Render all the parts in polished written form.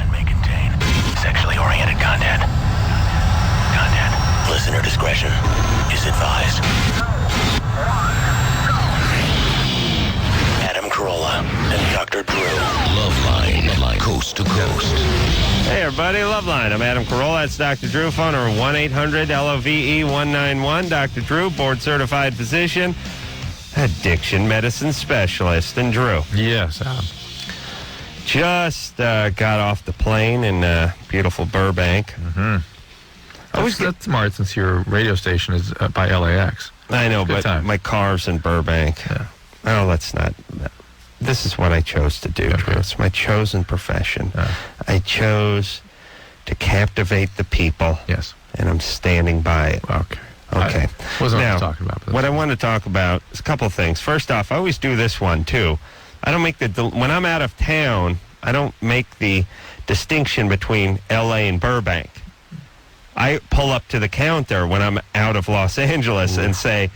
Loveline may contain sexually oriented content. Listener discretion is advised. Adam Carolla and Dr. Drew. Loveline, coast to coast. Hey, everybody. Loveline. I'm Adam Carolla. That's Dr. Drew. Phone number 1-800-LOVE-191. Dr. Drew, board-certified physician, addiction medicine specialist. And Drew. Yes, Adam. Just got off the plane in beautiful Burbank. Mm-hmm. That's smart since your radio station is by LAX. I know, Good but time. my car's in Burbank. Yeah. Oh, let's not. This is what I chose to do, Okay. Drew. It's my chosen profession. Yeah. I chose to captivate the people. Yes. And I'm standing by it. Okay. Okay. Wasn't Now, what I'm talking about. But what I want to talk about is a couple of things. First off, I always do this one, too. I don't make when I'm out of town, I don't make the distinction between L.A. and Burbank. I pull up to the counter when I'm out of Los Angeles and say,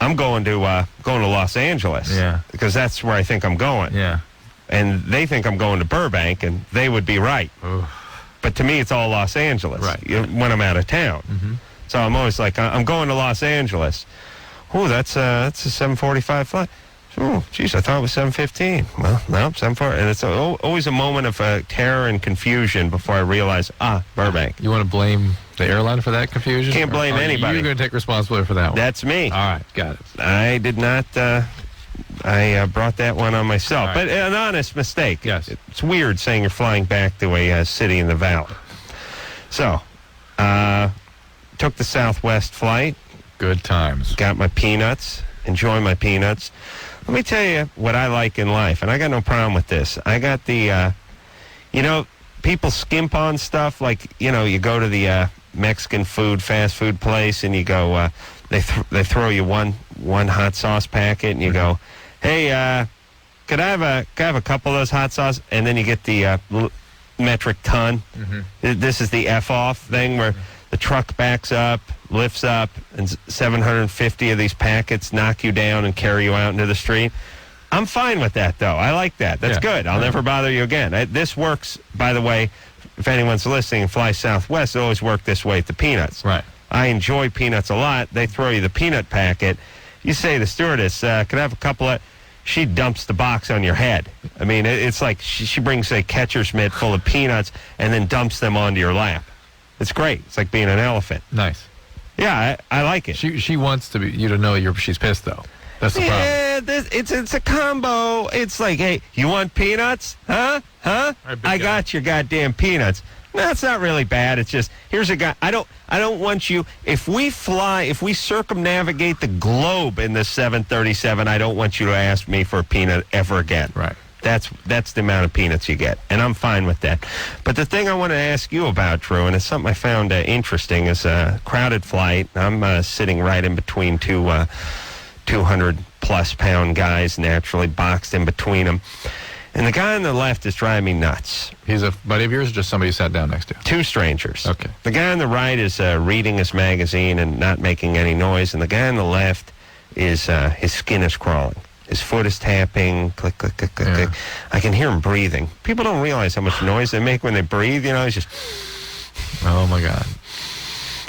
I'm going to Los Angeles. Yeah. Because that's where I think I'm going. Yeah. And they think I'm going to Burbank, and they would be right. Oof. But to me, it's all Los Angeles Right. When I'm out of town. Mm-hmm. So I'm always like, I'm going to Los Angeles. Oh, that's a 7:45 flight. Oh, geez, I thought it was 7:15. Well, no, 7:40. And it's always a moment of terror and confusion before I realize, Burbank. You want to blame the airline for that confusion? Can't blame anybody. You're going to take responsibility for that one. That's me. All right, got it. I did not. I brought that one on myself. All right. But an honest mistake. Yes. It's weird saying you're flying back to a city in the valley. So, took the Southwest flight. Good times. Got my peanuts. Enjoy my peanuts. Let me tell you what I like in life, and I got no problem with this. I got the, people skimp on stuff like, you go to the Mexican fast food place, and you go, they throw you one hot sauce packet, and you go, hey, could I have a couple of those hot sauce? And then you get the metric ton. Mm-hmm. This is the F-off thing where the truck backs up, lifts up, and 750 of these packets knock you down and carry you out into the street. I'm fine with that, though. I like that. That's good. I'll never bother you again. This works, by the way, if anyone's listening and flies Southwest, it always worked this way at the peanuts. Right. I enjoy peanuts a lot. They throw you the peanut packet. You say to the stewardess, could I have a couple of... She dumps the box on your head. I mean, it's like she brings a catcher's mitt full of peanuts and then dumps them onto your lap. It's great. It's like being an elephant. Nice. Yeah, I like it. She wants you to know she's pissed, though. That's the problem. Yeah, it's a combo. It's like, hey, you want peanuts? Huh? Right, I got your goddamn peanuts. No, it's not really bad. It's just, here's a guy. I don't want you, if we circumnavigate the globe in this 737, I don't want you to ask me for a peanut ever again. Right. That's the amount of peanuts you get, and I'm fine with that. But the thing I want to ask you about, Drew, and it's something I found interesting, is a crowded flight. I'm sitting right in between two 200-plus pound guys, naturally boxed in between them. And the guy on the left is driving me nuts. He's a buddy of yours or just somebody you sat down next to? Two strangers. Okay. The guy on the right is reading his magazine and not making any noise, and the guy on the left is his skin is crawling. His foot is tapping, click, click, click, click, click. I can hear him breathing. People don't realize how much noise they make when they breathe. It's just... Oh, my God.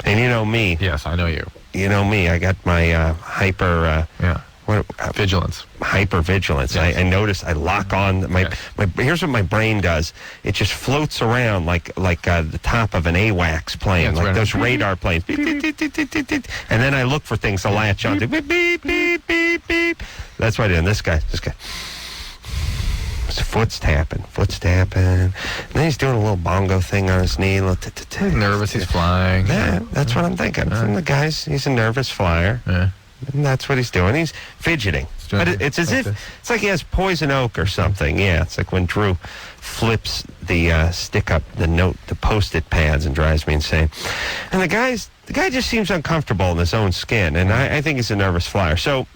And you know me. Yes, I know you. You know me. I got my hyper... vigilance. Hypervigilance. Yes. I notice I lock on my here's what my brain does. It just floats around like the top of an AWACS plane, like those radar planes. Beep, beep, beep, beep, beep, beep, beep. And then I look for things to latch onto. Beep, beep, beep, beep, beep. That's what I do. And this guy. His foot's tapping. And then he's doing a little bongo thing on his knee. He's nervous. He's flying. Yeah, that's what I'm thinking. And the guy's, he's a nervous flyer. Yeah. And that's what he's doing. He's fidgeting. But it's as if, it's like he has poison oak or something. Yeah, it's like when Drew flips the stick up the Post-it pads and drives me insane. And the guy just seems uncomfortable in his own skin. And I think he's a nervous flyer. So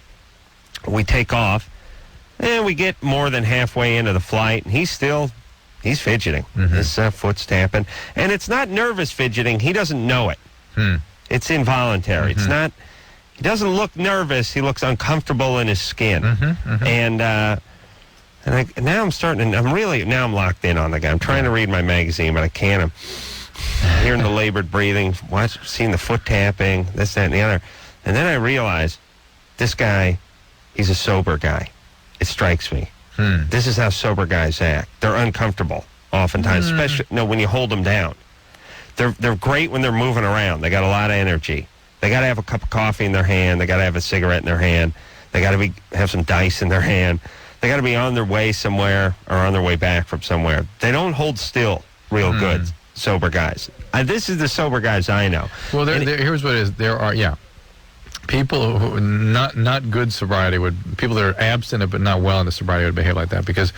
we take off, and we get more than halfway into the flight, and he's fidgeting. Mm-hmm. His foot's tapping. And it's not nervous fidgeting. He doesn't know it. It's involuntary. Mm-hmm. It's not... He doesn't look nervous. He looks uncomfortable in his skin. And And now I'm locked in on the guy. I'm trying to read my magazine, but I can't. I'm hearing the labored breathing, seeing the foot tapping, this, that, and the other. And then I realize this guy, he's a sober guy. It strikes me. This is how sober guys act. They're uncomfortable oftentimes, especially when you hold them down. They're great when they're moving around. They got a lot of energy. They got to have a cup of coffee in their hand. They got to have a cigarette in their hand. They got to have some dice in their hand. They got to be on their way somewhere or on their way back from somewhere. They don't hold still real good, sober guys. This is the sober guys I know. Well, here's what it is. There are, people who not good sobriety people that are abstinent but not well in the sobriety would behave like that, because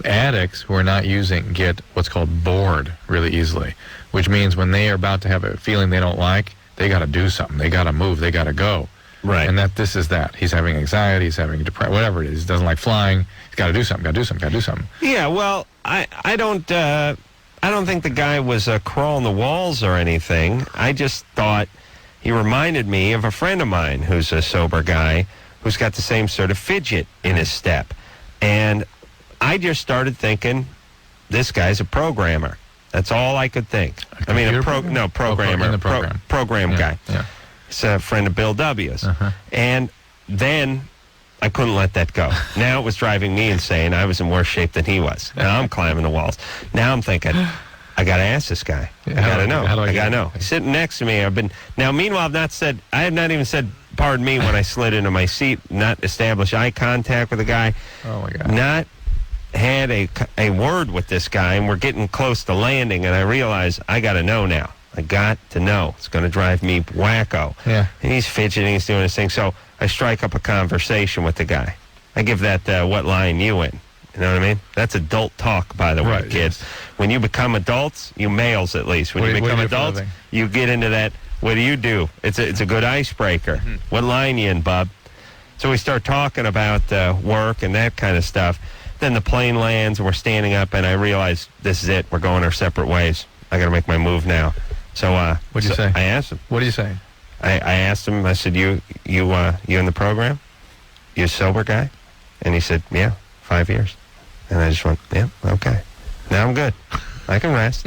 addicts who are not using get what's called bored really easily, which means when they are about to have a feeling they don't like, they got to do something. They got to move. They got to go. Right. And this is that. He's having anxiety. He's having depression. Whatever it is. He doesn't like flying. He's got to do something. Got to do something. Got to do something. Yeah. Well, I don't think the guy was crawling the walls or anything. I just thought he reminded me of a friend of mine who's a sober guy who's got the same sort of fidget in his step, and I just started thinking, this guy's a programmer. That's all I could think. I mean, programmer, program guy. Yeah. He's a friend of Bill W's. And then I couldn't let that go. Now it was driving me insane. I was in worse shape than he was. Now I'm climbing the walls. Now I'm thinking, I got to ask this guy. I got to know. I got to know. He's sitting next to me. Meanwhile, I have not even said, pardon me, when I slid into my seat, not established eye contact with the guy. Oh, my God. Not had a word with this guy, and we're getting close to landing, and I realize I got to know now. I got to know. It's going to drive me wacko. Yeah. And he's fidgeting, he's doing his thing. So I strike up a conversation with the guy. I give that what line you in. You know what I mean? That's adult talk, by the way, kids. Yes. When you become adults, you males at least, when you become adults, you get into that, what do you do? It's a good icebreaker. What line you in, bub? So we start talking about work and that kind of stuff. Then the plane lands, and we're standing up, and I realize this is it. We're going our separate ways. I got to make my move now. So what'd you say? I asked him. What did you say? I asked him. I said, "You in the program? You a sober guy?" And he said, "Yeah, 5 years." And I just went, "Yeah, okay. Now I'm good. I can rest.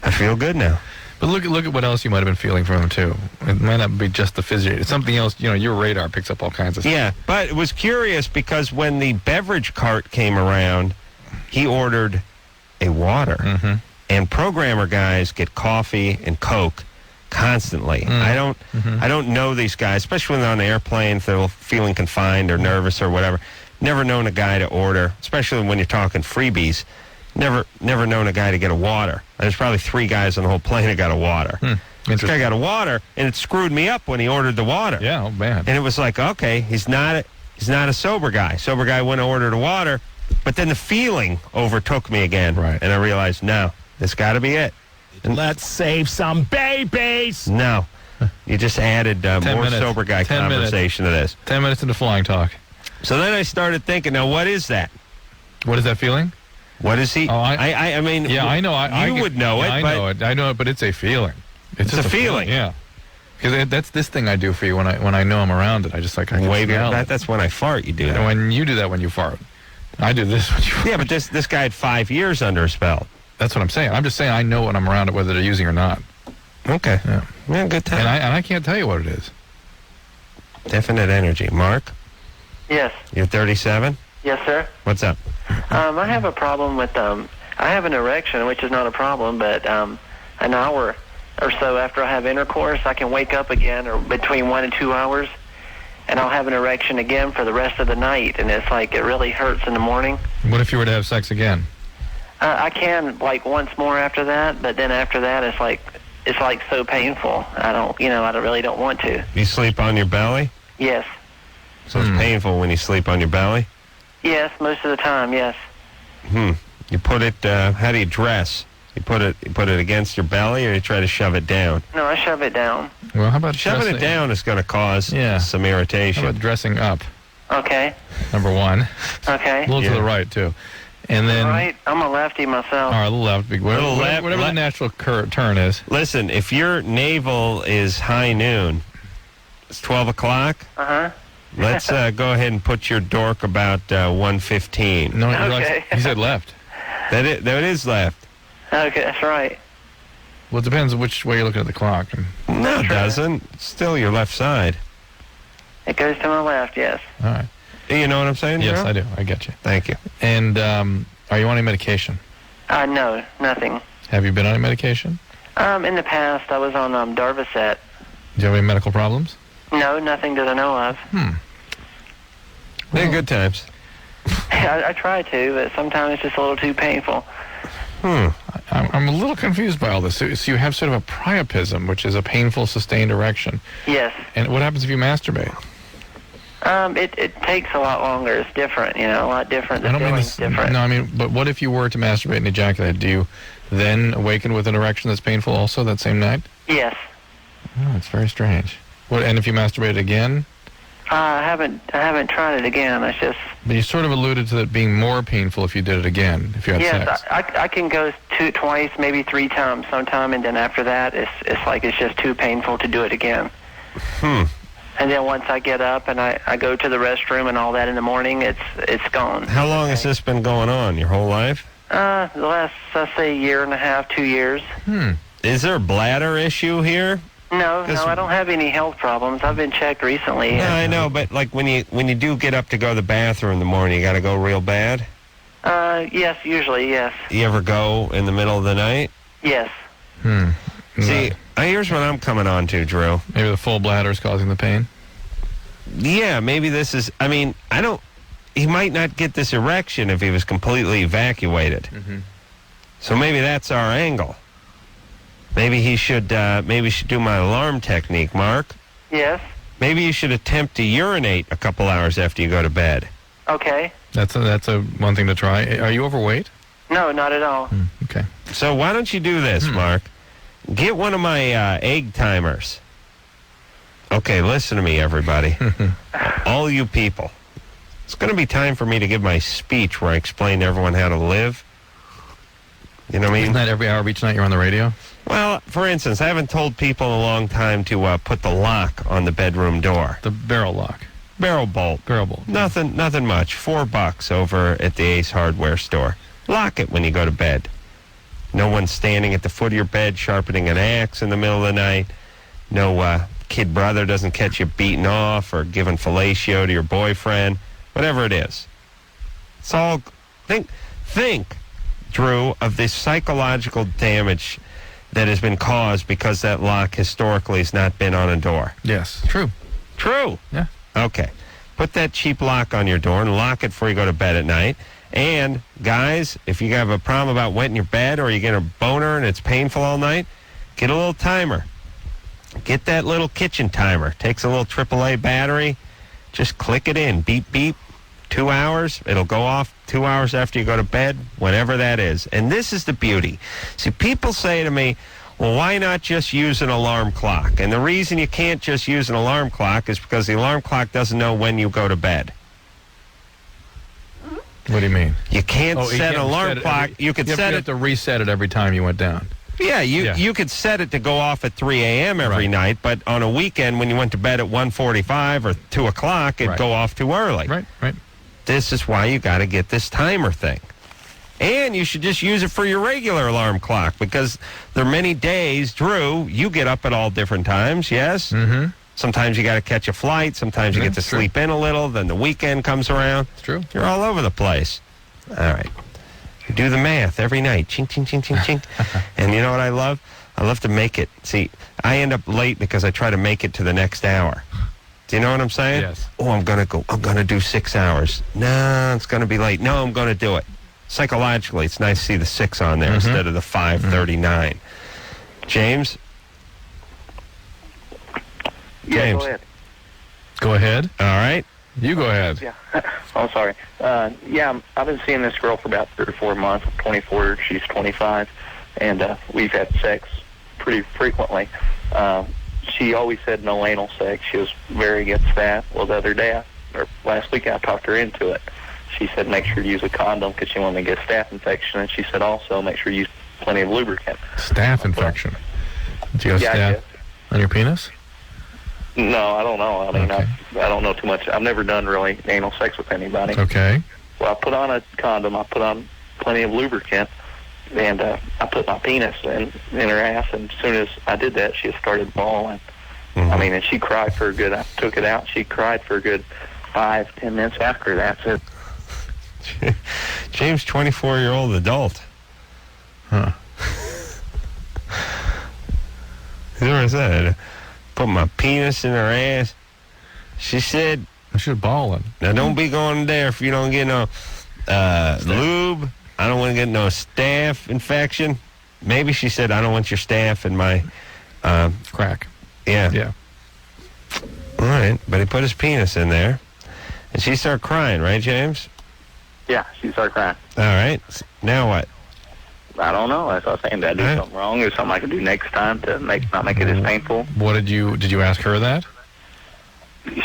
I feel good now." But look at what else you might have been feeling from him too. It might not be just the physio. It's something else. Your radar picks up all kinds of stuff. Yeah, but it was curious because when the beverage cart came around, he ordered a water. And programmer guys get coffee and Coke constantly. I don't know these guys, especially when they're on the airplane, if they're feeling confined or nervous or whatever. Never known a guy to order, especially when you're talking freebies. Never known a guy to get a water. There's probably 3 guys on the whole plane that got a water. This guy got a water, and it screwed me up when he ordered the water. Yeah, oh man. And it was like, okay, he's not a sober guy. Sober guy went and ordered a water, but then the feeling overtook me again. Right. And I realized, no, this got to be it. And let's save some babies. No. You just added more minutes. sober guy conversation to this. 10 minutes into flying talk. So then I started thinking, now what is that? What is that feeling? What is he? Oh, I mean, yeah, I know. You would know it. I know it, but it's a feeling. It's a feeling. Yeah. Because that's this thing I do for you when I know I'm around it. I just like, I can wave smell it. That's when I fart, you do that. And when you do that when you fart. I do this when you fart. Yeah, but this guy had 5 years under his belt. That's what I'm saying. I'm just saying I know when I'm around it, whether they're using or not. Okay. Yeah, good time. And I can't tell you what it is. Definite energy. Mark? Yes. You're 37? Yes, sir. What's up? I have a problem with, I have an erection, which is not a problem, but an hour or so after I have intercourse, I can wake up again, or between 1 and 2 hours, and I'll have an erection again for the rest of the night, and it's like it really hurts in the morning. What if you were to have sex again? I can, like, once more after that, but then after that, it's like so painful. I really don't want to. You sleep on your belly? Yes. So it's painful when you sleep on your belly? Yes, most of the time, yes. You put it, how do you dress? You put it against your belly, or you try to shove it down? No, I shove it down. Well, how about shoving it down is going to cause some irritation. How about dressing up? Okay. Number one. Okay. A little to the right, too. And then... Right, I'm a lefty myself. All right, a little left. Whatever the natural turn is. Listen, if your navel is high noon, it's 12 o'clock. Uh-huh. Let's go ahead and put your dork about 1:15. No, Okay. he said left. That is left. Okay, that's right. Well, it depends which way you're looking at the clock. No, it doesn't. It's still your left side. It goes to my left, yes. All right. You know what I'm saying, Yes, Joe? I do. I get you. Thank you. And are you on any medication? No, nothing. Have you been on any medication? In the past, I was on Darvocet. Do you have any medical problems? No, nothing that I know of. They're good times. I try to, but sometimes it's just a little too painful. I'm a little confused by all this. So you have sort of a priapism, which is a painful, sustained erection. Yes. And what happens if you masturbate? It takes a lot longer. It's different, a lot different. The feeling's different. No, I mean, but what if you were to masturbate and ejaculate? Do you then awaken with an erection that's painful also that same night? Yes. Oh, it's very strange. What? And if you masturbate again? I haven't tried it again. It's just... But you sort of alluded to it being more painful if you did it again, if you had sex. Yes, I can go twice, maybe 3 times sometime, and then after that, it's like it's just too painful to do it again. And then once I get up and I go to the restroom and all that in the morning, it's gone. How long has this been going on? Your whole life? The last, I'll say, 1.5 years, 2 years. Is there a bladder issue here? No, I don't have any health problems. I've been checked recently. No, I know, but like when you do get up to go to the bathroom in the morning, you got to go real bad? Yes, usually, yes. You ever go in the middle of the night? Yes. See, here's what I'm coming on to, Drew. Maybe the full bladder is causing the pain? Yeah, maybe this is, he might not get this erection if he was completely evacuated. So maybe that's our angle. Maybe he should do my alarm technique, Mark. Yes. Maybe you should attempt to urinate a couple hours after you go to bed. Okay. That's a one thing to try. Are you overweight? No, not at all. Okay. So why don't you do this, Mark? Get one of my egg timers. Okay, listen to me, everybody. All you people. It's going to be time for me to give my speech where I explain to everyone how to live. You know what I mean? Isn't that every hour of each night you're on the radio? Well, for instance, I haven't told people in a long time to put the lock on the bedroom door. The barrel lock. Barrel bolt. Barrel bolt. Nothing much. $4 over at the Ace Hardware store. Lock it when you go to bed. No one standing at the foot of your bed sharpening an axe in the middle of the night. No kid brother doesn't catch you beating off or giving fellatio to your boyfriend. Whatever it is. It's all... Think, Drew, of the psychological damage that has been caused because that lock historically has not been on a door. Yes. True. True. Yeah. Okay. Put that cheap lock on your door and lock it before you go to bed at night. And, guys, if you have a problem about wetting your bed or you get a boner and it's painful all night, get a little timer. Get that little kitchen timer. Takes a little AAA battery. Just click it in. Beep, beep. 2 hours. It'll go off 2 hours after you go to bed, whenever that is. And this is the beauty. See, people say to me, well, why not just use an alarm clock? And the reason you can't just use an alarm clock is because the alarm clock doesn't know when you go to bed. What do you mean? You can't set an alarm clock. You could set it. You have to reset it every time you went down. Yeah, you could set it to go off at 3 a.m. every night, but on a weekend when you went to bed at 1:45 or 2 o'clock, it'd go off too early. Right. This is why you got to get this timer thing. And you should just use it for your regular alarm clock because there are many days, Drew, you get up at all different times, yes? Mm-hmm. Sometimes you got to catch a flight. Sometimes you get to sleep in a little. Then the weekend comes around. It's true. You're all over the place. All right. You do the math every night. Ching, ching, ching, ching, ching. And you know what I love? I love to make it. See, I end up late because I try to make it to the next hour. Do you know what I'm saying? Yes. Oh, I'm going to do 6 hours. No, it's going to be late. No, I'm going to do it. Psychologically, it's nice to see the 6 on there instead of the 5:39. James? Yeah, James. go ahead. Go ahead. All right. You go ahead. Yeah. I'm sorry. I've been seeing this girl for about 3 or 4 months. I'm 24. She's 25. And we've had sex pretty frequently. She always said no anal sex. She was very against that. Well, the other day, last week, I talked her into it. She said make sure to use a condom because she wanted to get a staph infection. And she said also make sure you use plenty of lubricant. Staph infection. Do you have staph on your penis? No, I don't know. I mean, Okay. I don't know too much. I've never done really anal sex with anybody. Okay. Well, I put on a condom. I put on plenty of lubricant, and I put my penis in her ass. And as soon as I did that, she started bawling. I mean, and she cried for a good. I took it out. She cried for a good 5-10 minutes after that. So, James, 24-year-old adult. Huh. Here's what I said. Put my penis in her ass. She said, I should balling. now don't be going there if you don't get no lube. I don't want to get no staph infection. Maybe she said, I don't want your staph in my... Crack. Yeah. Yeah. All right. But he put his penis in there. And she started crying, right, James? yeah, she started crying. All right. Now what? I don't know. That's what I was saying. Did I do All right. something wrong? Is something I could do next time to not make it as painful? What did you ask her that?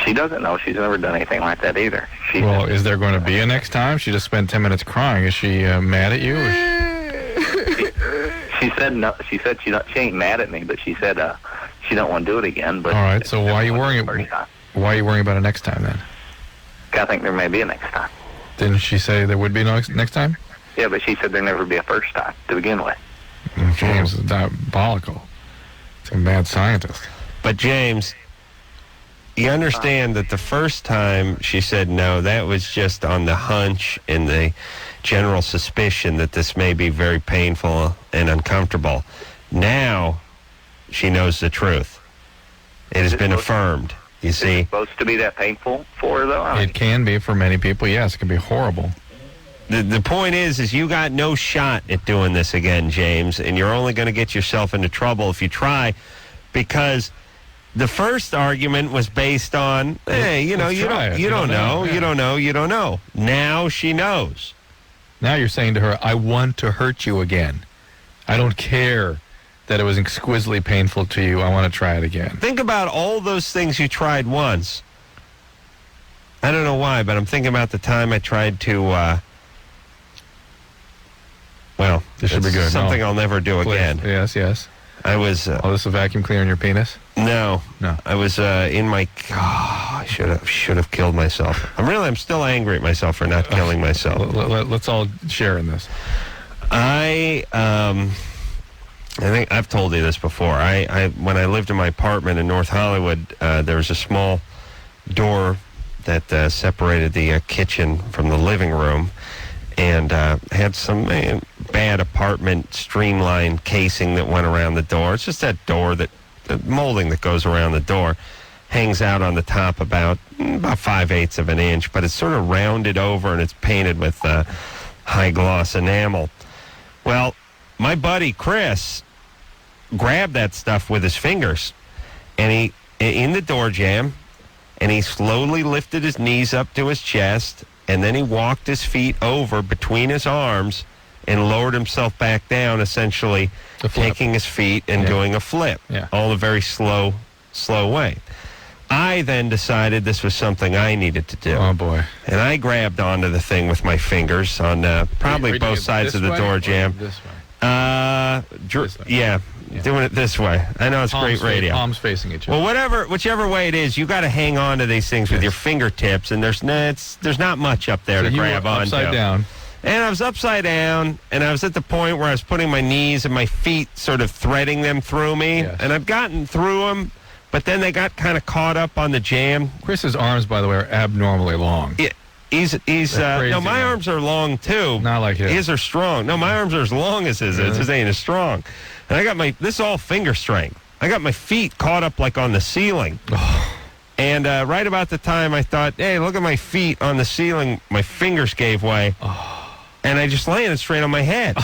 She doesn't know. She's never done anything like that either. Well, is there going to be a next time? She just spent 10 minutes crying. Is she mad at you? She said no. She said she ain't mad at me, but she said she don't want to do it again. But All right. So why are you worrying? First time. Why are you worrying about it next time then? I think there may be a next time. Didn't she say there would be no next time? Yeah, but she said there'd never be a first time to begin with. James is diabolical. It's a mad scientist. But, James, you understand that the first time she said no, that was just on the hunch and the general suspicion that this may be very painful and uncomfortable. Now she knows the truth. It has been affirmed. You Is see, it supposed to be that painful for her, though? I mean, It can be for many people. Yes, it can be horrible. the point is you got no shot at doing this again, James, and you're only going to get yourself into trouble if you try, because the first argument was based on, hey, you know, Let's you try don't, it. you don't know, Yeah. you don't know. Now she knows. Now you're saying to her, I want to hurt you again. I don't care that it was exquisitely painful to you. I want to try it again. Think about all those things you tried once. I don't know why, but I'm thinking about the time I tried to, well, This should be it's good. something No. I'll never do Please. again. Yes, yes. I was, Oh, this is a vacuum cleaner in your penis? no, No. I was in my, I should have killed myself. I'm still angry at myself for not killing myself. Let's all share in this. I think I've told you this before. I when I lived in my apartment in North Hollywood, there was a small door that separated the kitchen from the living room, and had some bad apartment streamline casing that went around the door. It's just that door the molding that goes around the door hangs out on the top about 5/8 of an inch, but it's sort of rounded over and it's painted with high gloss enamel. Well, my buddy Chris grabbed that stuff with his fingers, and he, in the door jamb, and he slowly lifted his knees up to his chest, and then he walked his feet over between his arms and lowered himself back down, essentially A flip. taking his feet and Yeah. doing a flip, Yeah. all in a very slow way. I then decided this was something I needed to do. Oh, boy. And I grabbed onto the thing with my fingers on probably Are you doing both it sides this of the way door or jamb. This way. This way. Yeah, doing it this way. I know it's Palms great radio. Palms facing each other. Well, whichever way it is, you got to hang on to these things with Yes. your fingertips, and there's not much up there So to you were grab onto. upside down. And I was upside down, and I was at the point where I was putting my knees and my feet sort of threading them through me, Yes. and I've gotten through them, but then they got kind of caught up on the jam. Chris's arms, by the way, are abnormally long. Yeah, he's They're crazy no, my long. arms are long too. Not like his. His are strong. No, my arms are as long as his. Really? His ain't as strong. And I got this is all finger strength. I got my feet caught up like on the ceiling. And right about the time I thought, hey, look at my feet on the ceiling, my fingers gave way. And I just landed straight on my head.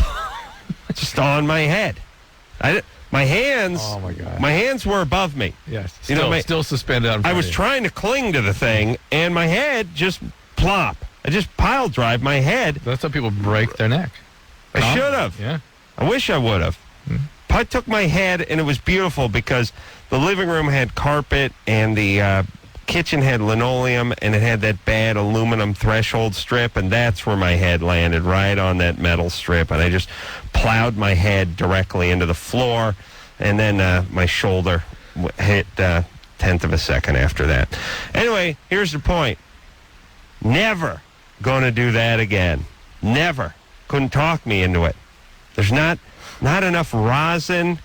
Just on my head. My hands, Oh, my God. my hands were above me. Yes. You know, Still suspended out in I front was of you. trying to cling to the thing, and my head just plop. I just pile drive my head. That's how people break their neck. I should have. Yeah. I wish I would have. I took my head, and it was beautiful because the living room had carpet, and the kitchen had linoleum, and it had that bad aluminum threshold strip, and that's where my head landed, right on that metal strip. And I just plowed my head directly into the floor, and then my shoulder hit tenth of a second after that. Anyway, here's the point. Never going to do that again. Never. Couldn't talk me into it. There's not enough rosin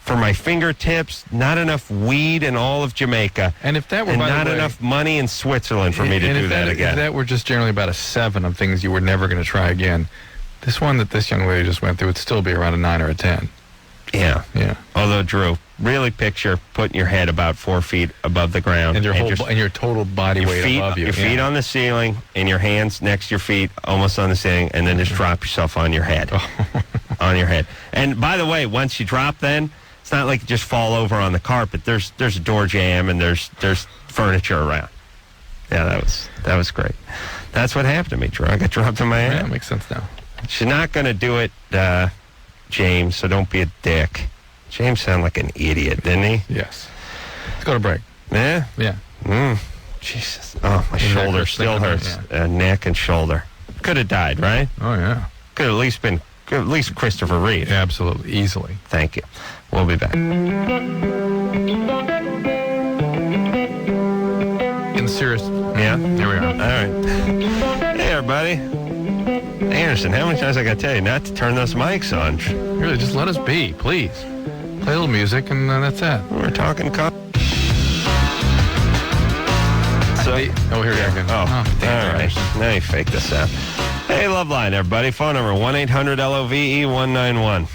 for my fingertips, not enough weed in all of Jamaica, and if that were, and by not the way, enough money in Switzerland for me to do that again. If that were just generally about a 7 of things you were never going to try again, this one that this young lady just went through would still be around a 9 or a 10. Yeah. Yeah. Although, Drew, really picture putting your head about 4 feet above the ground. And your total body weight above you. Your feet on the ceiling and your hands next to your feet almost on the ceiling, and then just drop yourself on your head. On your head. And by the way, once you drop then, it's not like you just fall over on the carpet. There's a door jam and there's furniture around. Yeah, that was great. That's what happened to me, Drew. I got dropped on my head. Yeah, that makes sense now. She's not going to do it, James, so don't be a dick. James sounded like an idiot, didn't he? Yes. Let's go to break. Yeah? Yeah. Jesus. Oh, my shoulder still hurts. Neck and shoulder. Could have died, right? Oh, yeah. Could have at least Christopher Reeve. Yeah, absolutely. Easily. Thank you. We'll be back. In serious. Yeah? Here we are. All right. Hey, everybody. Anderson, how many times I got to tell you not to turn those mics on? Really, just let us be, please. Play a little music, and that's it. We're talking Oh, here we are again. Oh, damn. all right. Now you fake this out. Hey, Loveline, everybody. Phone number 1-800-LOVE-191.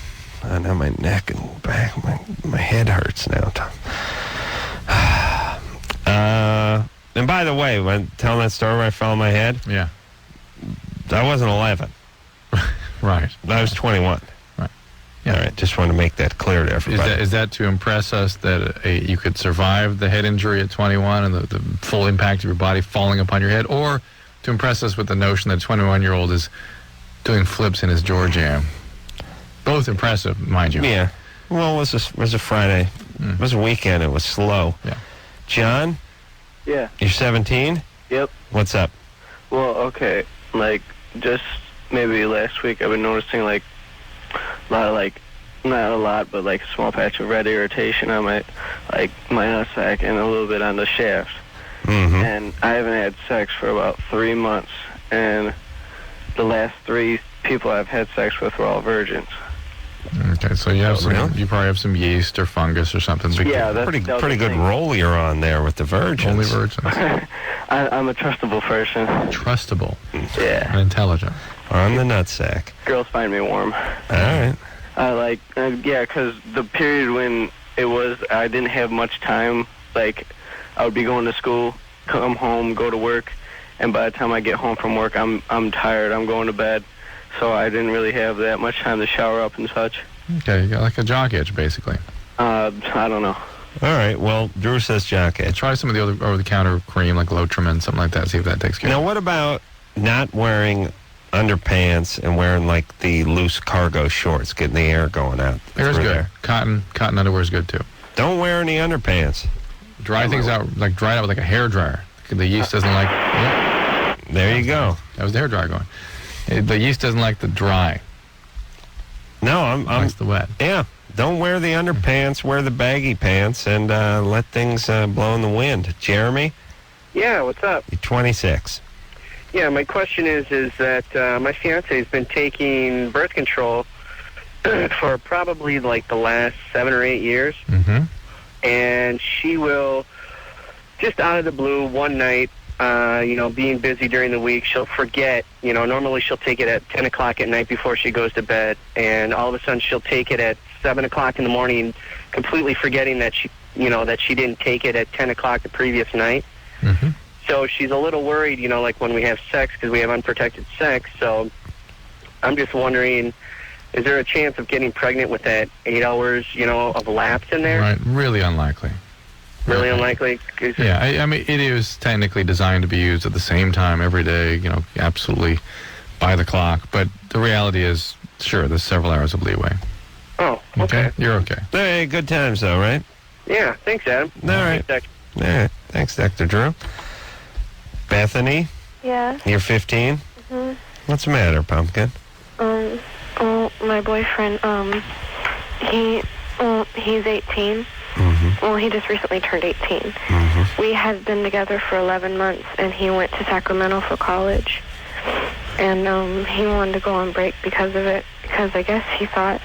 Now my neck and back, my head hurts now, Tom. And by the way, when telling that story where I fell on my head, Yeah. I wasn't 11. Right. I was 21. Right. Yeah. All right. Just want to make that clear to everybody. Is that to impress us that you could survive the head injury at 21 and the full impact of your body falling upon your head, or to impress us with the notion that a 21-year-old is doing flips in his door jam? Both impressive, mind you. Yeah. Well, it was a Friday. It was a weekend. It was slow. Yeah. John? Yeah. You're 17? Yep. What's up? Well, okay. Like, just maybe last week I've been noticing, like, a lot of, not a lot, but, like, a small patch of red irritation on my nutsack and a little bit on the shaft. Mm-hmm. And I haven't had sex for about 3 months. And the last 3 people I've had sex with were all virgins. Okay, so you have really? you probably have some yeast or fungus or something. Yeah, that's pretty good roll you're on there with the virgins. Only virgins. I'm a trustable person. Trustable. Yeah. And intelligent. On the nutsack. Girls find me warm. All right. Because the period when I didn't have much time. Like, I would be going to school, come home, go to work, and by the time I get home from work, I'm tired. I'm going to bed. So I didn't really have that much time to shower up and such. Okay, you got like a jock itch, basically. I don't know. All right. Well, Drew says jock itch. Try some of the other over-the-counter cream, like Lotrimin, something like that. See if that takes care. Now, what about not wearing underpants and wearing like the loose cargo shorts, getting the air going out? Air's through good. there? Cotton underwear is good too. Don't wear any underpants. Dry things out, dry it out with like a hair dryer. The yeast doesn't like. Yeah, There you go. that was the hair dryer going. The yeast doesn't like the dry. No, I'm Likes the wet. yeah. Don't wear the underpants. Wear the baggy pants and let things blow in the wind. Jeremy, Yeah, what's up? you're 26. Yeah, my question is that my fiance has been taking birth control for probably like the last 7 or 8 years, Mm-hmm. and she will just out of the blue one night, being busy during the week, she'll forget. Normally she'll take it at 10 o'clock at night before she goes to bed, and all of a sudden she'll take it at 7 o'clock in the morning, completely forgetting that she didn't take it at 10 o'clock the previous night. Mm-hmm. So she's a little worried, like when we have sex, because we have unprotected sex. So I'm just wondering, is there a chance of getting pregnant with that 8 hours, of lapse in there? Right. Really unlikely. Really unlikely? Yeah, I mean, it is technically designed to be used at the same time every day, absolutely by the clock. But the reality is, sure, there's several hours of leeway. Oh, okay. You're okay. Hey, good times though, right? Yeah, thanks, Adam. All right. Thanks, All right. Thanks, Dr. Drew. Bethany, Yeah. you're 15. Mhm. What's the matter, pumpkin? My boyfriend, he's 18, Mm-hmm. Well, he just recently turned 18. We had been together for 11 months, and he went to Sacramento for college. And he wanted to go on break because of it, because I guess he thought,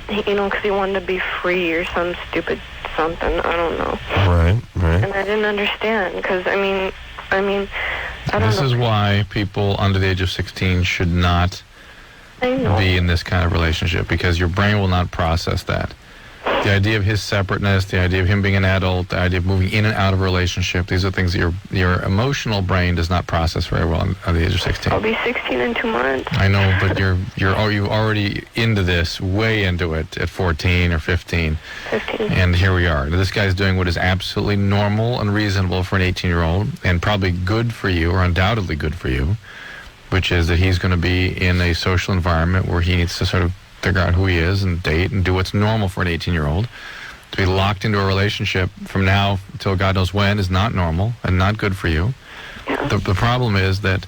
because he wanted to be free or some stupid something. I don't know. Right. And I didn't understand, because, I mean, I don't know. This is why people under the age of 16 should not be in this kind of relationship, because your brain will not process that. The idea of his separateness, the idea of him being an adult, the idea of moving in and out of a relationship, these are things that your emotional brain does not process very well at the age of 16. I'll be 16 in 2 months. I know, but you're already into this, way into it at 14 or 15. 15. And here we are. This guy's doing what is absolutely normal and reasonable for an 18-year-old, and probably good for you, or undoubtedly good for you, which is that he's going to be in a social environment where he needs to sort of figure out who he is and date and do what's normal for an 18-year-old. To be locked into a relationship from now until God knows when is not normal and not good for you. Yeah. The problem is that...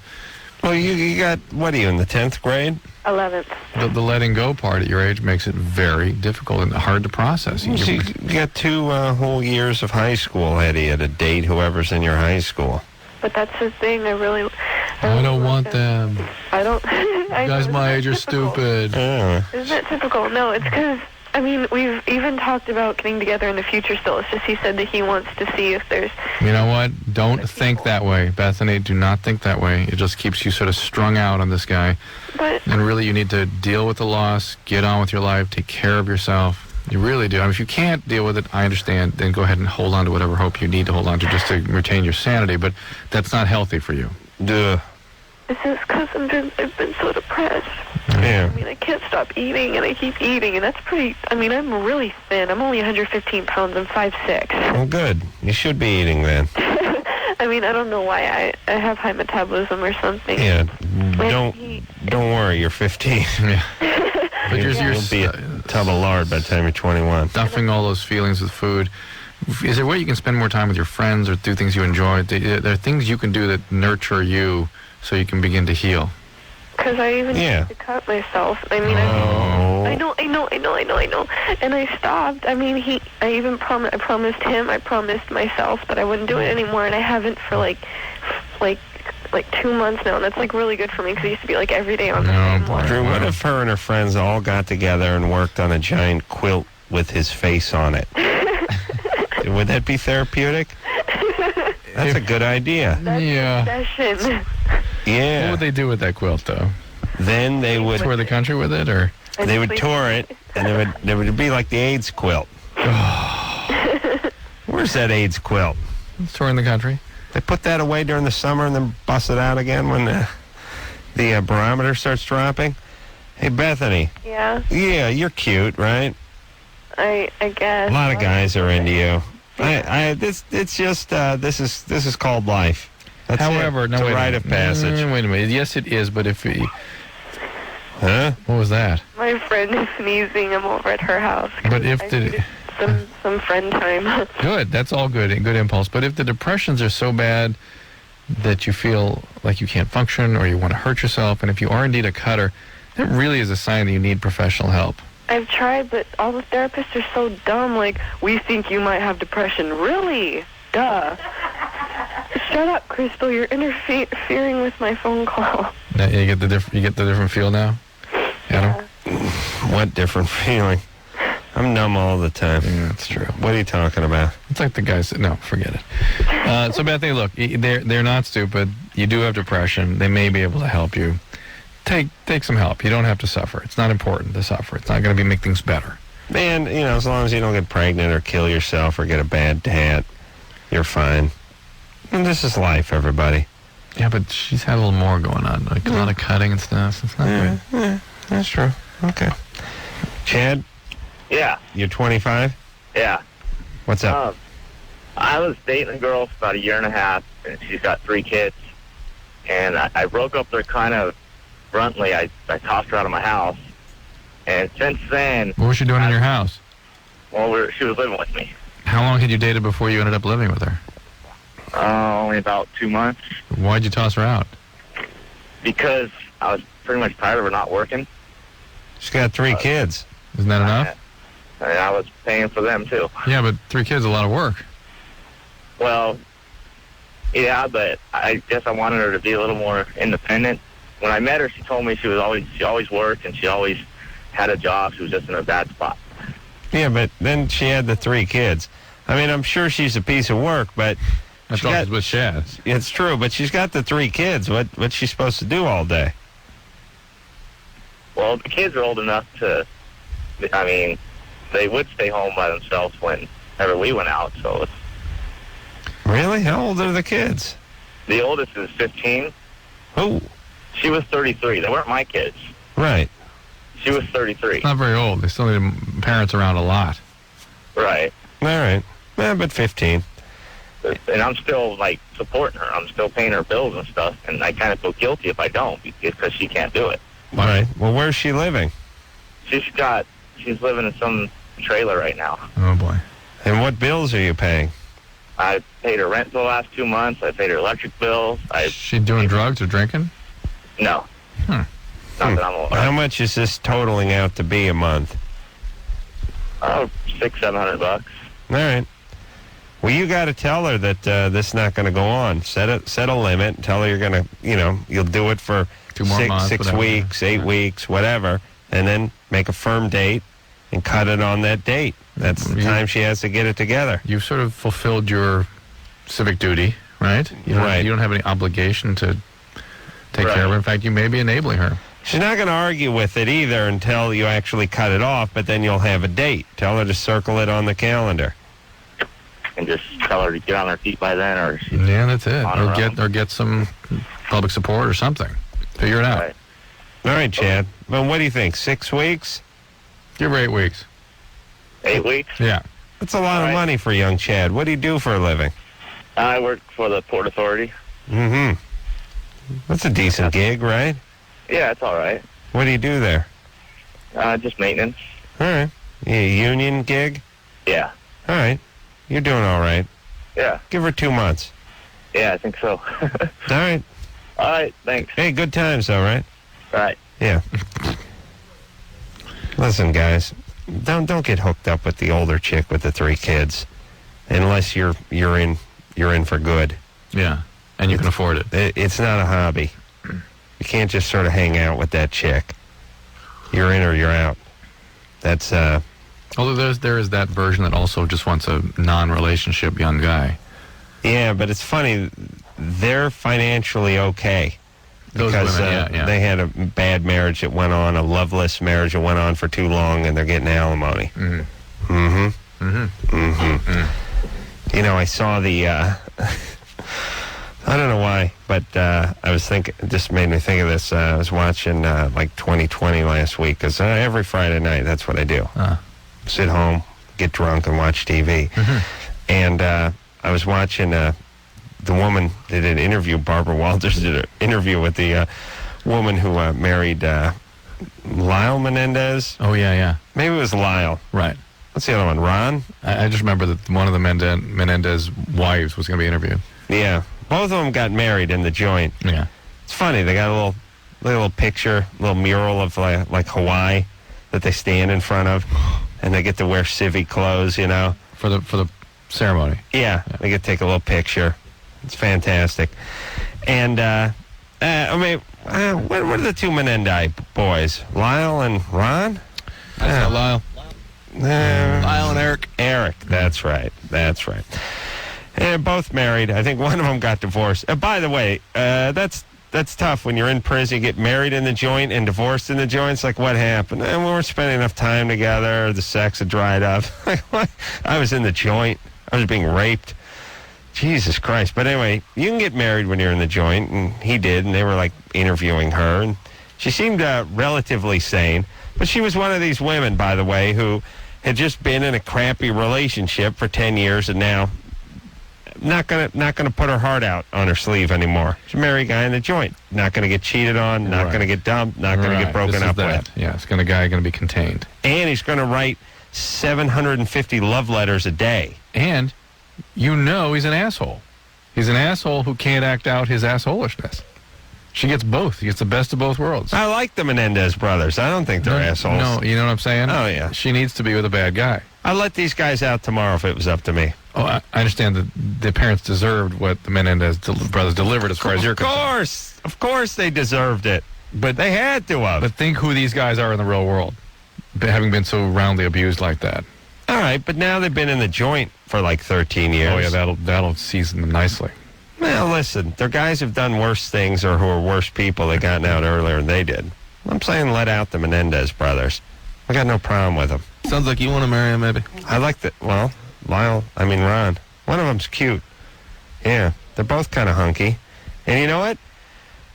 Well, you got, what are you, in the 10th grade? 11th. The letting go part at your age makes it very difficult and hard to process. You got 2 whole years of high school ahead of you to date whoever's in your high school. But that's the thing. I don't want them. I don't. You guys my age are stupid. Isn't that typical? No, it's because, we've even talked about getting together in the future still. It's just he said that he wants to see if there's... You know what? Don't think that way, Bethany. Do not think that way. It just keeps you sort of strung out on this guy. But... And really, you need to deal with the loss, get on with your life, take care of yourself. You really do. If you can't deal with it, I understand. Then go ahead and hold on to whatever hope you need to hold on to just to retain your sanity. But that's not healthy for you. Duh. It's just because I've been so depressed. Yeah. I can't stop eating, and I keep eating, and that's pretty... I'm really thin. I'm only 115 pounds. I'm 5'6". Well, good. You should be eating then. I don't know why. I have high metabolism or something. Yeah. Don't worry. You're 15. Yeah. But you'll be a tub of lard by the time you're 21. Stuffing all those feelings with food. Is there a way you can spend more time with your friends or do things you enjoy? There are things you can do that nurture you so you can begin to heal. Because I even used to cut myself. I know. And I stopped. I promised him, I promised myself that I wouldn't do it anymore, and I haven't for like 2 months now, and that's really good for me because it used to be every day on the same one. Drew, what if her and her friends all got together and worked on a giant quilt with his face on it? Would that be therapeutic? That's a good idea. Session. Yeah. What would they do with that quilt, though? Then they would tour the country with it, or they would tour it, and it would be like the AIDS quilt. Where's that AIDS quilt? It's touring the country. They put that away during the summer and then bust it out again when the barometer starts dropping. Hey, Bethany. Yeah? Yeah, you're cute, right? I guess. A lot of guys are into you. This is called life. That's However, it's a rite of passage. Wait a minute. Yes, it is, but if he... Huh? What was that? My friend is sneezing. I'm over at her house. But if some friend time. Good. That's all good. Good impulse. But if the depressions are so bad that you feel like you can't function or you want to hurt yourself, and if you are indeed a cutter, that really is a sign that you need professional help. I've tried, but all the therapists are so dumb. We think you might have depression. Really? Duh. Shut up, Crystal. You're interfering with my phone call. Now, you get the different feel now, Adam? Yeah. What different feeling? I'm numb all the time. Yeah, that's true. What are you talking about? It's like the guys. No, forget it. So Bethany, look, they're not stupid. You do have depression. They may be able to help you. Take some help. You don't have to suffer. It's not important to suffer. It's not going to make things better. And as long as you don't get pregnant or kill yourself or get a bad tat, you're fine. And this is life, everybody. Yeah, but she's had a little more going on, a lot of cutting and stuff. It's not good. Yeah, that's true. Okay. Chad? Yeah. You're 25? Yeah. What's up? I was dating a girl for about a year and a half, and she's got 3 kids. And I broke up there kind of bluntly. I tossed her out of my house. And since then... What was she doing in your house? Well, she was living with me. How long had you dated before you ended up living with her? Only about 2 months. Why'd you toss her out? Because I was pretty much tired of her not working. She's got 3 kids. Isn't that enough? and I was paying for them too. Yeah, but 3 kids is a lot of work. Well, yeah, but I guess I wanted her to be a little more independent. When I met her, she told me she always worked and she always had a job. She was just in a bad spot. Yeah, but then she had the 3 kids. I mean, I'm sure she's a piece of work, but That's all with Shaz. It's true, but she's got the 3 kids. What's she supposed to do all day? Well, the kids are old enough to, I mean, they would stay home by themselves whenever we went out. So it's, really? How old are the kids? the oldest is 15. Oh. She was 33. They weren't my kids. Right. She was 33. Not very old. They still need parents around a lot. Right. All right. But 15. And I'm still, like, supporting her. I'm still paying her bills and stuff, and I kind of feel guilty if I don't because she can't do it. All right. Well, where's she living? She's living in some trailer right now. Oh, boy. And what bills are you paying? I paid her rent for the last 2 months. I paid her electric bills. Is she doing drugs or drinking? No. Not that I'm aware. How much is this totaling out to be a month? $600-700. All right. Well, you got to tell her that this is not going to go on. Set a limit. Tell her you're going to, you'll do it for 2 more months, six whatever. weeks, 8 weeks, whatever, and then make a firm date and cut it on that date. That's the time she has to get it together. You've sort of fulfilled your civic duty, right? You don't have any obligation to take care of her. In fact, you may be enabling her. She's not going to argue with it either until you actually cut it off, but then you'll have a date. Tell her to circle it on the calendar. And just tell her to get on her feet by then, or yeah, that's it. Or get some public support or something. Figure it out. Right. All right, Chad. Well, what do you think? 6 weeks? Give her 8 weeks. 8 weeks? Yeah. That's a lot of money for young Chad. What do you do for a living? I work for the Port Authority. Mm-hmm. That's a decent gig, right? Yeah, it's all right. What do you do there? Just maintenance. All right. A union gig? Yeah. All right. You're doing all right. Yeah. Give her 2 months. Yeah, I think so. All right. All right, thanks. Hey, good times, though, right? All right. Yeah. Listen, guys, don't get hooked up with the older chick with the 3 kids, unless you're in for good. Yeah, and you can afford it. It's not a hobby. You can't just sort of hang out with that chick. You're in or you're out. That's Although there is that version that also just wants a non-relationship young guy. Yeah, but it's funny. They're financially okay. Those because women, yeah. They had a bad marriage that went on, a loveless marriage that went on for too long, and they're getting alimony. Mm-hmm. Mm-hmm. Mm-hmm. Mm-hmm. Mm-hmm. I saw the, I don't know why, but I was thinking, it just made me think of this. I was watching, 2020 last week, because every Friday night, that's what I do. Sit home, get drunk, and watch TV. Mm-hmm. And I was watching... the woman did an interview, Barbara Walters did an interview with the woman who married Lyle Menendez. Oh, yeah. Maybe it was Lyle. Right. What's the other one, Ron? I just remember that one of the Menendez wives was going to be interviewed. Yeah. Both of them got married in the joint. Yeah. It's funny. They got a little picture, little mural of like Hawaii that they stand in front of, and they get to wear civvy clothes, For the ceremony. Yeah. They get to take a little picture. It's fantastic. And, what are the 2 Menendez boys? Lyle and Ron? That's not Lyle. Lyle and Eric. Eric, that's right. And both married. I think one of them got divorced. By the way, that's tough when you're in prison. You get married in the joint and divorced in the joint. It's like, what happened? And we weren't spending enough time together. The sex had dried up. I was in the joint. I was being raped. Jesus Christ. But anyway, you can get married when you're in the joint, and he did, and they were, interviewing her, and she seemed relatively sane. But she was one of these women, by the way, who had just been in a crappy relationship for 10 years, and now not gonna put her heart out on her sleeve anymore. She's a married guy in the joint. Not going to get cheated on, not going to get dumped, not going to get broken up with. Yeah, it's going to be contained. And he's going to write 750 love letters a day. And... he's an asshole. He's an asshole who can't act out his assholishness. She gets both. She gets the best of both worlds. I like the Menendez brothers. I don't think they're assholes. No, you know what I'm saying? Oh, yeah. She needs to be with a bad guy. I'd let these guys out tomorrow if it was up to me. Oh, I understand that the parents deserved what the Menendez brothers delivered as far as you're concerned. Of course they deserved it. But they had to have. But think who these guys are in the real world, having been so roundly abused like that. All right, but now they've been in the joint for like 13 years. Oh, yeah, that'll season them nicely. Well, listen, their guys have done worse things or who are worse people. They gotten out earlier than they did. I'm saying let out the Menendez brothers. I got no problem with them. Sounds like you want to marry him, maybe. I like the, well, Ron. One of them's cute. Yeah, they're both kind of hunky. And you know what?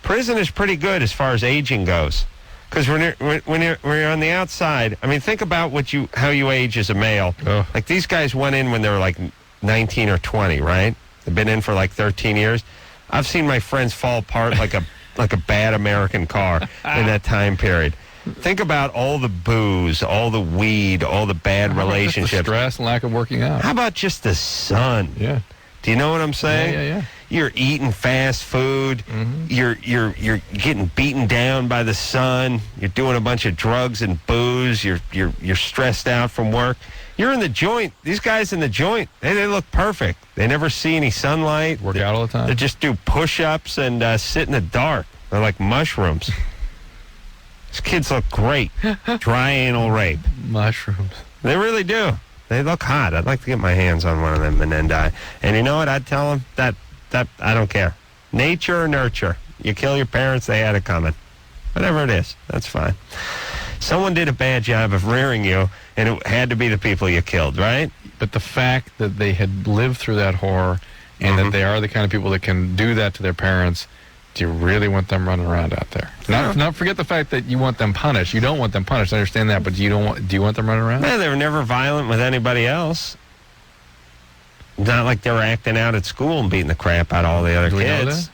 Prison is pretty good as far as aging goes. Because when you're on the outside, I mean, think about how you age as a male. Oh. Like these guys went in when they were like 19 or 20, right? They've been in for like 13 years. I've seen my friends fall apart like a bad American car in that time period. Think about all the booze, all the weed, all the bad relationships. The stress and lack of working out. How about just the sun? Yeah. Do you know what I'm saying? Yeah. You're eating fast food. Mm-hmm. You're getting beaten down by the sun. You're doing a bunch of drugs and booze. You're stressed out from work. You're in the joint. These guys in the joint, they look perfect. They never see any sunlight. Work out all the time. They just do push-ups and sit in the dark. They're like mushrooms. These kids look great. Dry anal rape. Mushrooms. They really do. They look hot. I'd like to get my hands on one of them Menendi. And you know what? I'd tell them that I don't care. Nature or nurture. You kill your parents, they had it coming. Whatever it is, that's fine. Someone did a bad job of rearing you, and it had to be the people you killed, right? But the fact that they had lived through that horror and that they are the kind of people that can do that to their parents, do you really want them running around out there? Not forget the fact that you want them punished. You don't want them punished. I understand that, but do you want them running around? Man, they were never violent with anybody else. Not like they were acting out at school and beating the crap out of all the other kids.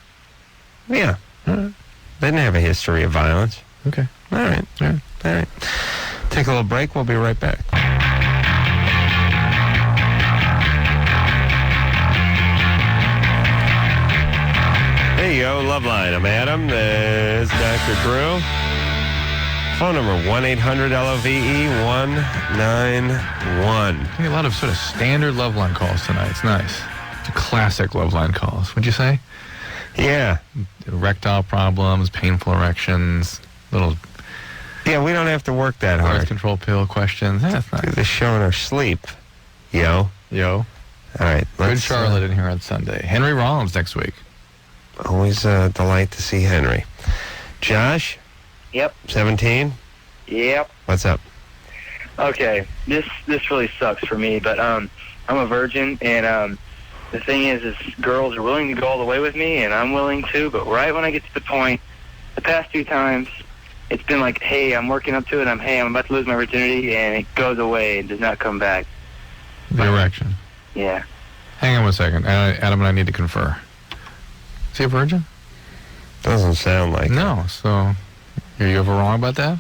Yeah. All right. They didn't have a history of violence. Okay. All right. Take a little break. We'll be right back. There you go, Loveline. I'm Adam. There's Dr. Drew. Phone number 1-800-LOVE-191. I get a lot of sort of standard Loveline calls tonight. It's nice. Classic Loveline calls. What'd you say? Yeah. Erectile problems, painful erections, little... Yeah, we don't have to work that hard. Birth control pill questions. That's nice. Do the show in our sleep. Yo. All right. Good Charlotte in here on Sunday. Henry Rollins next week. Always a delight to see Henry. Josh? Yep. 17? Yep. What's up? Okay. This really sucks for me, but I'm a virgin, and the thing is girls are willing to go all the way with me, and I'm willing to, but right when I get to the point, the past 2 times, it's been like, hey, I'm working up to it, I'm about to lose my virginity, and it goes away and does not come back. The erection. Yeah. Hang on one second. Adam and I need to confer. Is he a virgin? Doesn't sound like No, so are you ever wrong about that?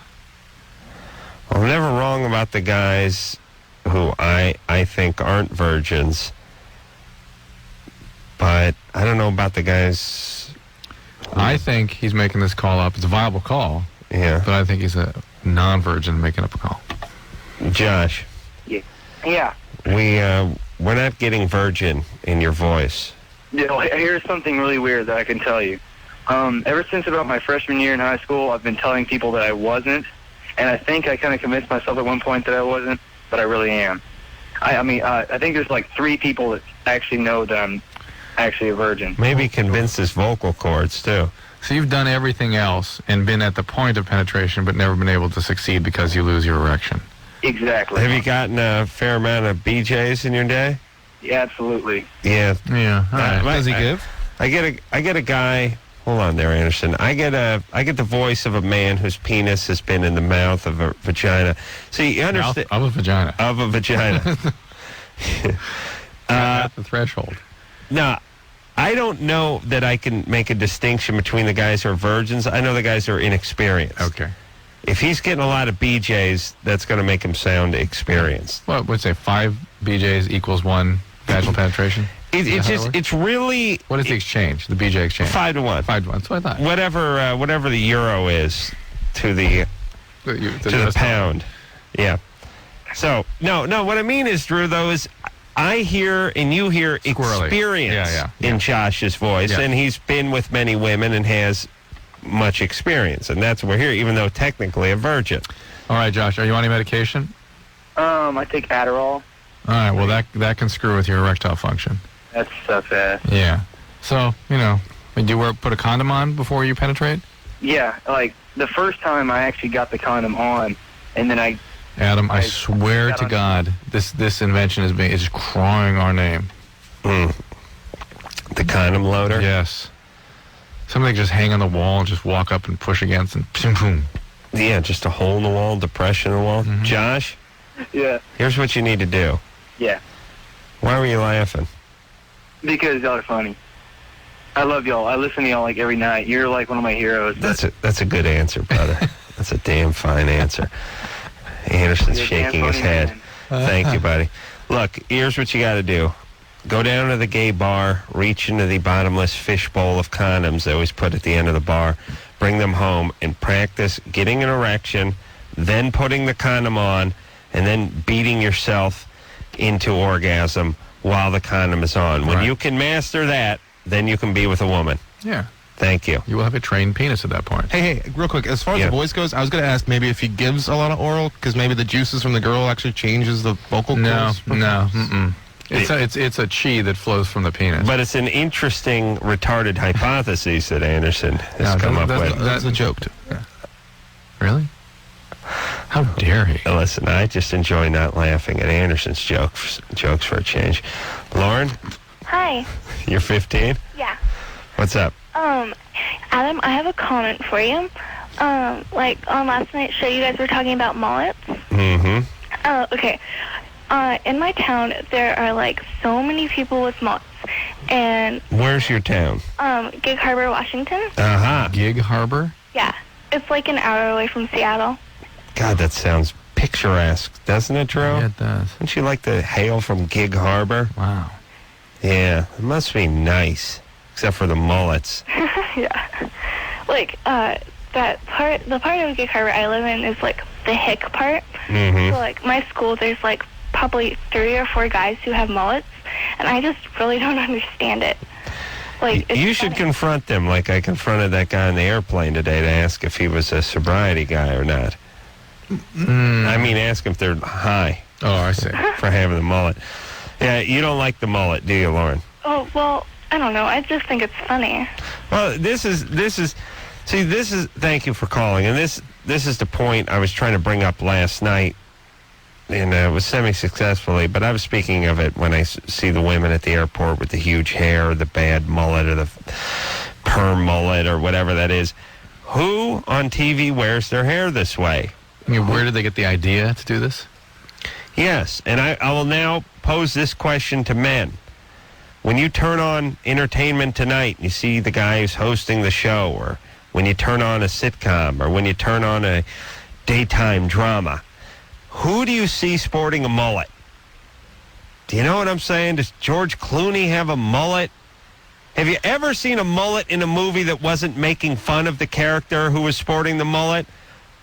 I'm never wrong about the guys who I think aren't virgins, but I don't know about the guys. I think he's making this call up. It's a viable call. Yeah. But I think he's a non-virgin making up a call. Josh. Yeah. We're not getting virgin in your voice. Here's something really weird that I can tell you. Ever since about my freshman year in high school, I've been telling people that I wasn't, and I think I kind of convinced myself at one point that I wasn't, but I really am. I think there's like 3 people that actually know that I'm actually a virgin. Maybe convince his vocal cords, too. So you've done everything else and been at the point of penetration but never been able to succeed because you lose your erection. Exactly. Have you gotten a fair amount of BJs in your day? Yeah, absolutely. Yeah. Yeah. All right. Does he give? I get a guy. Hold on there, Anderson. I get the voice of a man whose penis has been in the mouth of a vagina. So you understand? Of a vagina. Of a vagina. At the threshold. No, I don't know that I can make a distinction between the guys who are virgins. I know the guys who are inexperienced. Okay. If he's getting a lot of BJs, that's going to make him sound experienced. What would say 5 BJs equals 1 vaginal penetration? It's really... What is the exchange, the BJ exchange? 5-1. 5-1, that's what I thought. Whatever the euro is to the pound. Yeah. So, no, what I mean is, Drew, though, is I hear and you hear experience in Josh's voice, and he's been with many women and has much experience, and that's what we're here, even though technically a virgin. All right, Josh, are you on any medication? I take Adderall. All right, well, that can screw with your erectile function. That's so bad. Yeah. So, do you put a condom on before you penetrate? Yeah, like the first time I actually got the condom on, and then Adam, I swear to God, this invention is crying our name. The condom loader? Yes. Something just hang on the wall and just walk up and push against and boom. Yeah, just a hole in the wall, depression in the wall. Mm-hmm. Josh? Yeah. Here's what you need to do. Yeah. Why were you laughing? Because y'all are funny. I love y'all. I listen to y'all like every night. You're like one of my heroes. That's a good answer, brother. That's a damn fine answer. Anderson's shaking his head. Thank you, buddy. Look, here's what you got to do. Go down to the gay bar, reach into the bottomless fishbowl of condoms they always put at the end of the bar, bring them home, and practice getting an erection, then putting the condom on, and then beating yourself into orgasm while the condom is on. When you can master that, then you can be with a woman. Yeah. Thank you. You will have a trained penis at that point. Hey, real quick, as far as the voice goes, I was going to ask maybe if he gives a lot of oral, because maybe the juices from the girl actually changes the vocal cords. No. It's a chi that flows from the penis. But it's an interesting, retarded hypothesis that Anderson has come up with. That's a joke, too. Yeah. Really? How dare he? Listen, I just enjoy not laughing at Anderson's jokes for a change. Lauren? Hi. You're 15? Yeah. What's up? Adam, I have a comment for you. Like on last night's show, you guys were talking about mullets. Mm-hmm. Okay. In my town, there are like so many people with mullets. And where's your town? Gig Harbor, Washington. Uh-huh. Gig Harbor? Yeah. It's like an hour away from Seattle. God, that sounds picturesque, doesn't it, Drew? Yeah, it does. Don't you like the hail from Gig Harbor? Wow. Yeah, it must be nice, except for the mullets. Yeah. Like, the part of Gig Harbor I live in is like the hick part. Mm-hmm. So like my school, there's like probably 3 or 4 guys who have mullets, and I just really don't understand it. Like, you should confront them like I confronted that guy on the airplane today to ask if he was a sobriety guy or not. I mean, ask him if they're high. Oh, I see. For having the mullet. Yeah, you don't like the mullet, do you, Lauren? Oh, well, I don't know. I just think it's funny. Well, thank you for calling. And this is the point I was trying to bring up last night, and it was semi-successfully, but I was speaking of it when I see the women at the airport with the huge hair, the bad mullet, or the perm mullet, or whatever that is. Who on TV wears their hair this way? I mean, where did they get the idea to do this? Yes, and I will now pose this question to men. When you turn on Entertainment Tonight and you see the guy who's hosting the show, or when you turn on a sitcom, or when you turn on a daytime drama, who do you see sporting a mullet? Do you know what I'm saying? Does George Clooney have a mullet? Have you ever seen a mullet in a movie that wasn't making fun of the character who was sporting the mullet?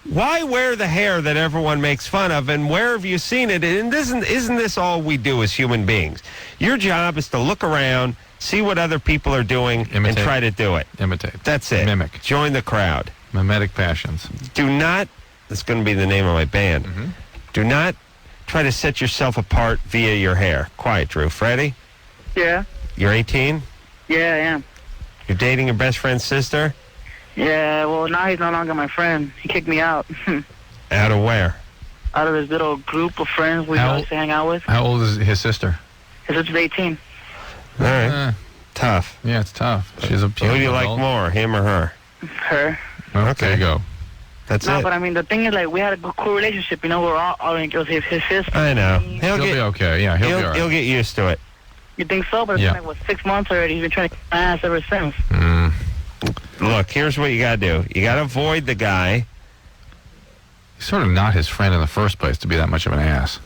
Why wear the hair that everyone makes fun of, and where have you seen it? And isn't this all we do as human beings? Your job is to look around, see what other people are doing, and try to do it. Imitate. That's it. Mimic. Join the crowd. Mimetic passions. Do not, that's going to be the name of my band, do not try to set yourself apart via your hair. Quiet, Drew. Freddie? Yeah. You're 18? Yeah, I am. You're dating your best friend's sister? Yeah, well, now he's no longer my friend. He kicked me out. Out of where? Out of his little group of friends we used to hang out with. How old is his sister? His sister's 18. All right. Tough. Yeah, it's tough. She's a Who do you like more, him or her? Her. Okay. There you go. That's no, it. But I mean, the thing is, like, we had a good, cool relationship. You know, we're all it was his sister. I know. He'll be okay. Yeah, he'll be all right. He'll get used to it. You think so? But it's been like, 6 months already. He's been trying to kick my ass ever since. Look, here's what you got to do. You got to avoid the guy. He's sort of not his friend in the first place to be that much of an ass.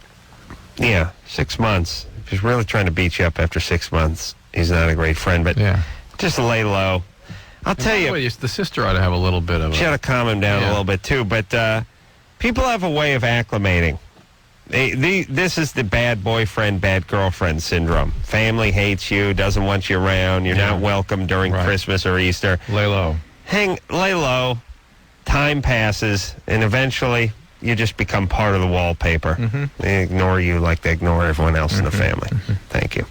Yeah, 6 months. he's really trying to beat you up after 6 months, he's not a great friend. But just lay low. I'll tell you. The sister ought to have a little bit of she ought to calm him down a little bit, too. But people have a way of acclimating. This is the bad boyfriend, bad girlfriend syndrome. Family hates you, doesn't want you around. You're not welcome during Christmas or Easter. Lay low. Lay low. Time passes, and eventually you just become part of the wallpaper. They ignore you like they ignore everyone else in the family. Thank you.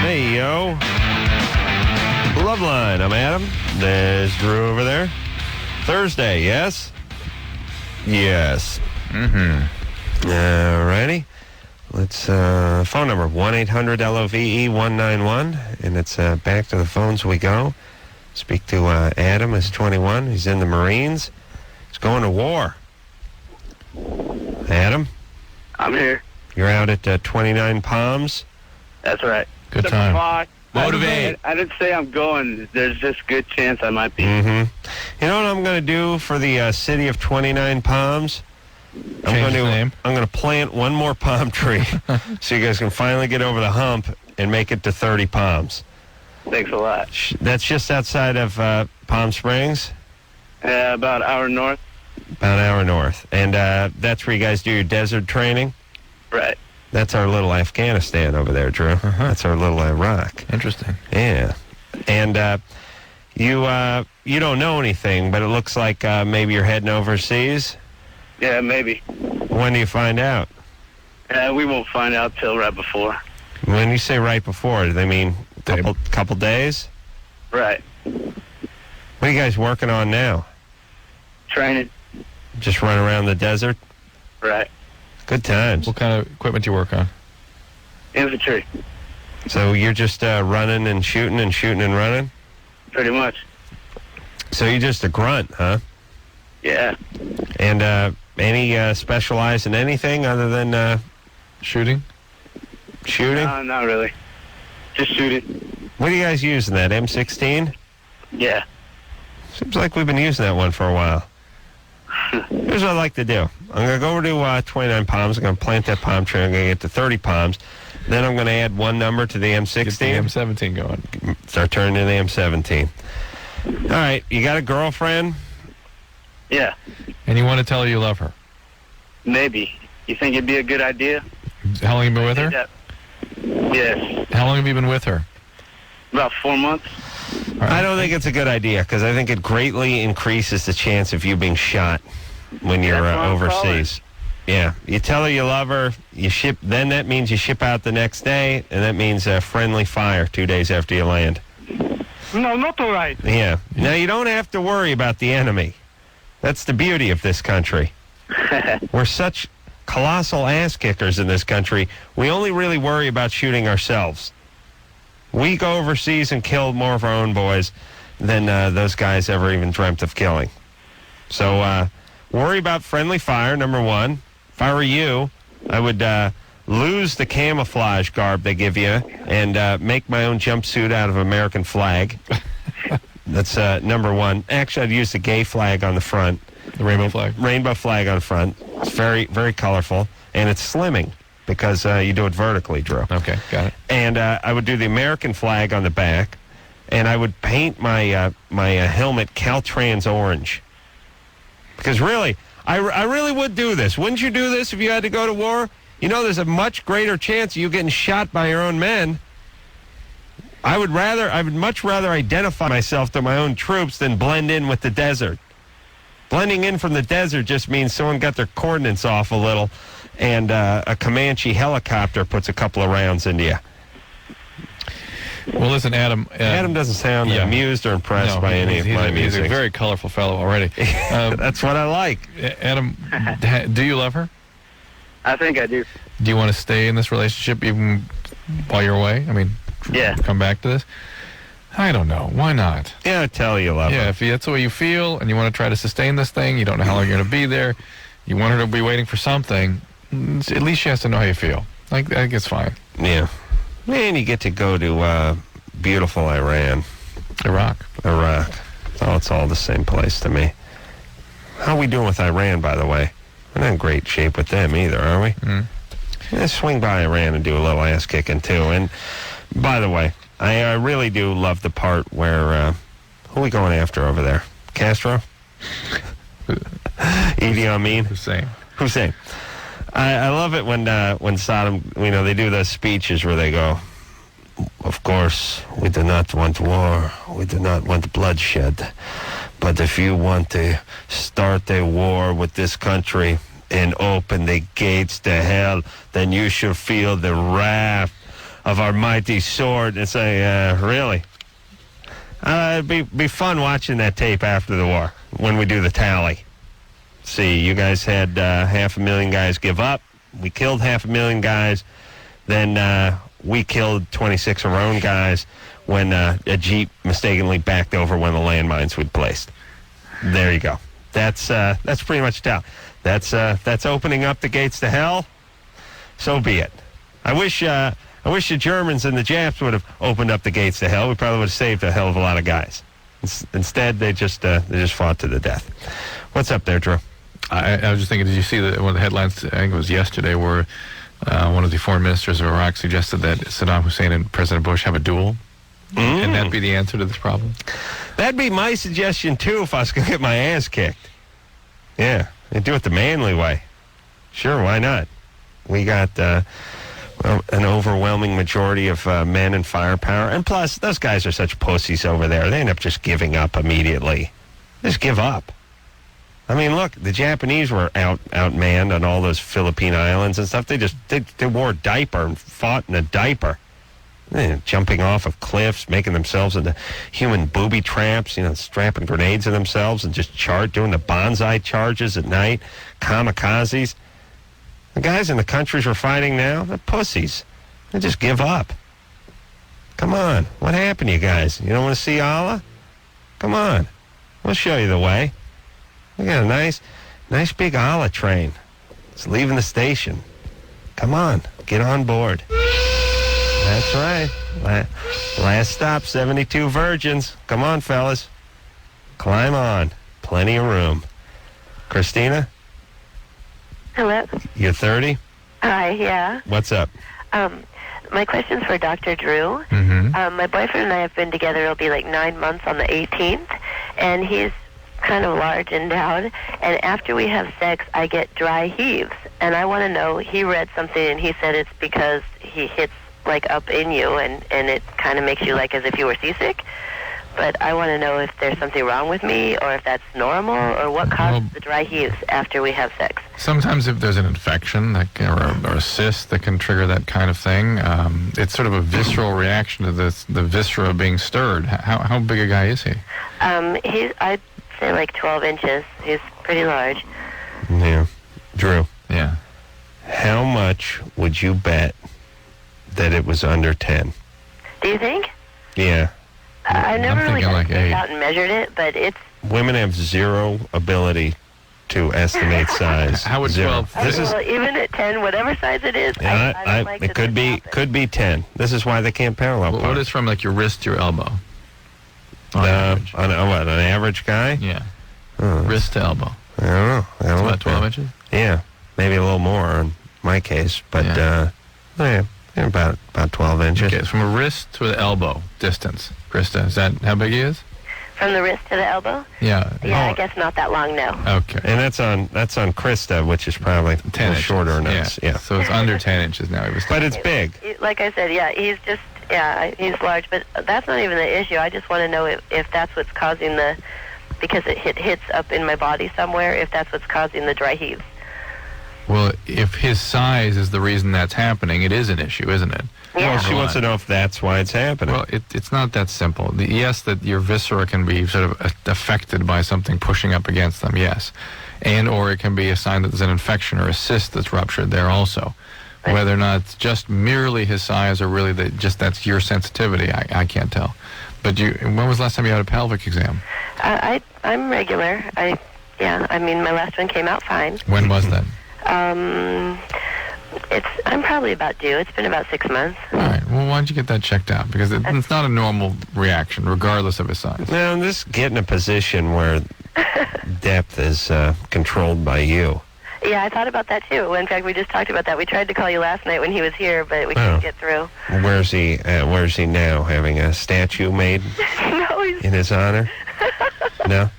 Hey, yo. Loveline, I'm Adam. There's Drew over there. Thursday, yes? Yes. All righty. Let's, phone number, 1-800-LOVE-191, and it's back to the phones we go. Speak to Adam, he's 21. He's in the Marines. He's going to war. Adam? I'm here. You're out at 29 Palms? That's right. Good time. Motivate. I didn't say I'm going. There's just good chance I might be. You know what I'm going to do for the city of 29 Palms? I'm going to plant one more palm tree so you guys can finally get over the hump and make it to 30 palms. Thanks a lot. That's just outside of Palm Springs? About an hour north. About an hour north. And that's where you guys do your desert training? Right. That's our little Afghanistan over there, Drew. That's our little Iraq. Interesting. Yeah. And you don't know anything, but it looks like maybe you're heading overseas? Yeah, maybe. When do you find out? We won't find out till right before. When you say right before, do they mean couple days? Right. What are you guys working on now? Training. Just run around the desert? Right. Good times. What kind of equipment do you work on? Infantry. So you're just running and shooting and running? Pretty much. So you're just a grunt, huh? Yeah. And any specialize in anything other than shooting? Shooting? No, not really. Just shooting. What are you guys using, that M16? Yeah. Seems like we've been using that one for a while. Here's what I'd like to do. I'm going to go over to 29 Palms. I'm going to plant that palm tree. I'm going to get to 30 palms. Then I'm going to add one number to the M16. Get the M17 going. Start turning to the M17. All right. You got a girlfriend? Yeah. And you want to tell her you love her? Maybe. You think it'd be a good idea? How long have you been with her? Yes. How long have you been with her? About 4 months. Right. I don't think it's a good idea because I think it greatly increases the chance of you being shot when you're overseas. Yeah, you tell her you love her, you ship. Then that means you ship out the next day, and that means friendly fire 2 days after you land. No, not all right. Yeah. Now you don't have to worry about the enemy. That's the beauty of this country. We're such colossal ass kickers in this country. We only really worry about shooting ourselves. We go overseas and kill more of our own boys than those guys ever even dreamt of killing. So worry about friendly fire, number one. If I were you, I would lose the camouflage garb they give you and make my own jumpsuit out of American flag. That's number one. Actually, I'd use the gay flag on the front. The rainbow flag? Rainbow flag on the front. It's very, very colorful, and it's slimming. Because you do it vertically, Drew. Okay, got it. And I would do the American flag on the back, and I would paint my my helmet Caltrans orange. Because really, I really would do this. Wouldn't you do this if you had to go to war? You know, there's a much greater chance of you getting shot by your own men. I would much rather identify myself to my own troops than blend in with the desert. Blending in from the desert just means someone got their coordinates off a little, and a Comanche helicopter puts a couple of rounds into you. Well, listen, Adam. Adam doesn't sound amused or impressed by any of my music. He's a very colorful fellow already. That's what I like. Adam, do you love her? I think I do. Do you want to stay in this relationship even while you're away? I mean, come back to this? I don't know. Why not? Yeah, tell you love her. Yeah, if that's the way you feel and you want to try to sustain this thing, you don't know how long you're going to be there, you want her to be waiting for something, at least she has to know how you feel. I think it's fine. Yeah. Man, you get to go to beautiful Iran. Iraq. Oh, it's all the same place to me. How are we doing with Iran, by the way? We're not in great shape with them either, are we? Let's swing by Iran and do a little ass kicking, too. And, by the way, I really do love the part where, who are we going after over there? Castro? Idi Amin? Hussein. I love it when Saddam, they do those speeches where they go, of course, we do not want war. We do not want bloodshed. But if you want to start a war with this country and open the gates to hell, then you should feel the wrath of our mighty sword. And say, really? It'd be fun watching that tape after the war when we do the tally. See, you guys had 500,000 guys give up. We killed 500,000 guys. Then we killed 26 of our own guys when a Jeep mistakenly backed over one of the landmines we'd placed. There you go. That's pretty much tally. That's opening up the gates to hell. So be it. I wish the Germans and the Japs would have opened up the gates to hell. We probably would have saved a hell of a lot of guys. Instead, they just fought to the death. What's up there, Drew? I was just thinking, did you see one of the headlines, I think it was yesterday, where one of the foreign ministers of Iraq suggested that Saddam Hussein and President Bush have a duel? And that'd be the answer to this problem? That'd be my suggestion, too, if I was going to get my ass kicked. Yeah, and do it the manly way. Sure, why not? We got an overwhelming majority of men and firepower. And plus, those guys are such pussies over there. They end up just giving up immediately. Just give up. I mean, look, the Japanese were outmanned on all those Philippine islands and stuff. They wore a diaper and fought in a diaper. Jumping off of cliffs, making themselves into human booby traps, strapping grenades to themselves and just doing the bonsai charges at night, kamikazes. The guys in the countries we're fighting now, they're pussies. They just give up. Come on. What happened to you guys? You don't want to see Allah? Come on. We'll show you the way. We got a nice big Allah train. It's leaving the station. Come on. Get on board. That's right. Last stop, 72 virgins. Come on, fellas. Climb on. Plenty of room. Christina? Hello? You're 30? Hi, yeah. What's up? My question's for Dr. Drew. My boyfriend and I have been together, it'll be like 9 months on the 18th, and he's kind of large endowed, and after we have sex, I get dry heaves, and I want to know, he read something, and he said it's because he hits, like, up in you, and it kind of makes you like as if you were seasick, but I want to know if there's something wrong with me, or if that's normal, or what causes the dry heaves after we have sex. Sometimes if there's an infection or a cyst that can trigger that kind of thing, it's sort of a visceral reaction to the viscera being stirred. How big a guy is he? I'd say like 12 inches. He's pretty large. Yeah. Drew. Yeah. How much would you bet that it was under 10? Do you think? Yeah. I never really got like out and measured it, but it's... Women have zero ability to estimate size. How would 12? Well, even at 10, whatever size it is, I don't like it could be 10. This is why they can't parallel park. What is from like your wrist to your elbow? On an average guy? Yeah. Wrist to elbow. I don't know. It's about 12 inches? Yeah. Maybe a little more in my case, but about 12 inches. Okay, from a wrist to the elbow distance. Krista, is that how big he is? From the wrist to the elbow? Yeah. Yeah, I guess not that long, no. Okay. And that's on Krista, which is probably 10 inches. Shorter than us. Yeah. So it's under 10 inches now. But it's big. Like I said, he's large, but that's not even the issue. I just want to know if that's what's causing because it hits up in my body somewhere, if that's what's causing the dry heaves. Well, if his size is the reason that's happening, it is an issue, isn't it? Yeah. Well, she wants to know if that's why it's happening. Well, it's not that simple. Yes, that your viscera can be sort of affected by something pushing up against them, yes. And or it can be a sign that there's an infection or a cyst that's ruptured there also. Right. Whether or not it's just merely his size or really that's your sensitivity, I can't tell. But when was the last time you had a pelvic exam? I'm regular. My last one came out fine. When was that? I'm probably about due. It's been about 6 months. All right. Well, why don't you get that checked out? Because it's not a normal reaction, regardless of his size. Now, just get in a position where depth is controlled by you. Yeah, I thought about that too. In fact, we just talked about that. We tried to call you last night when he was here, but we couldn't get through. Where's he now? Having a statue made in his honor? No?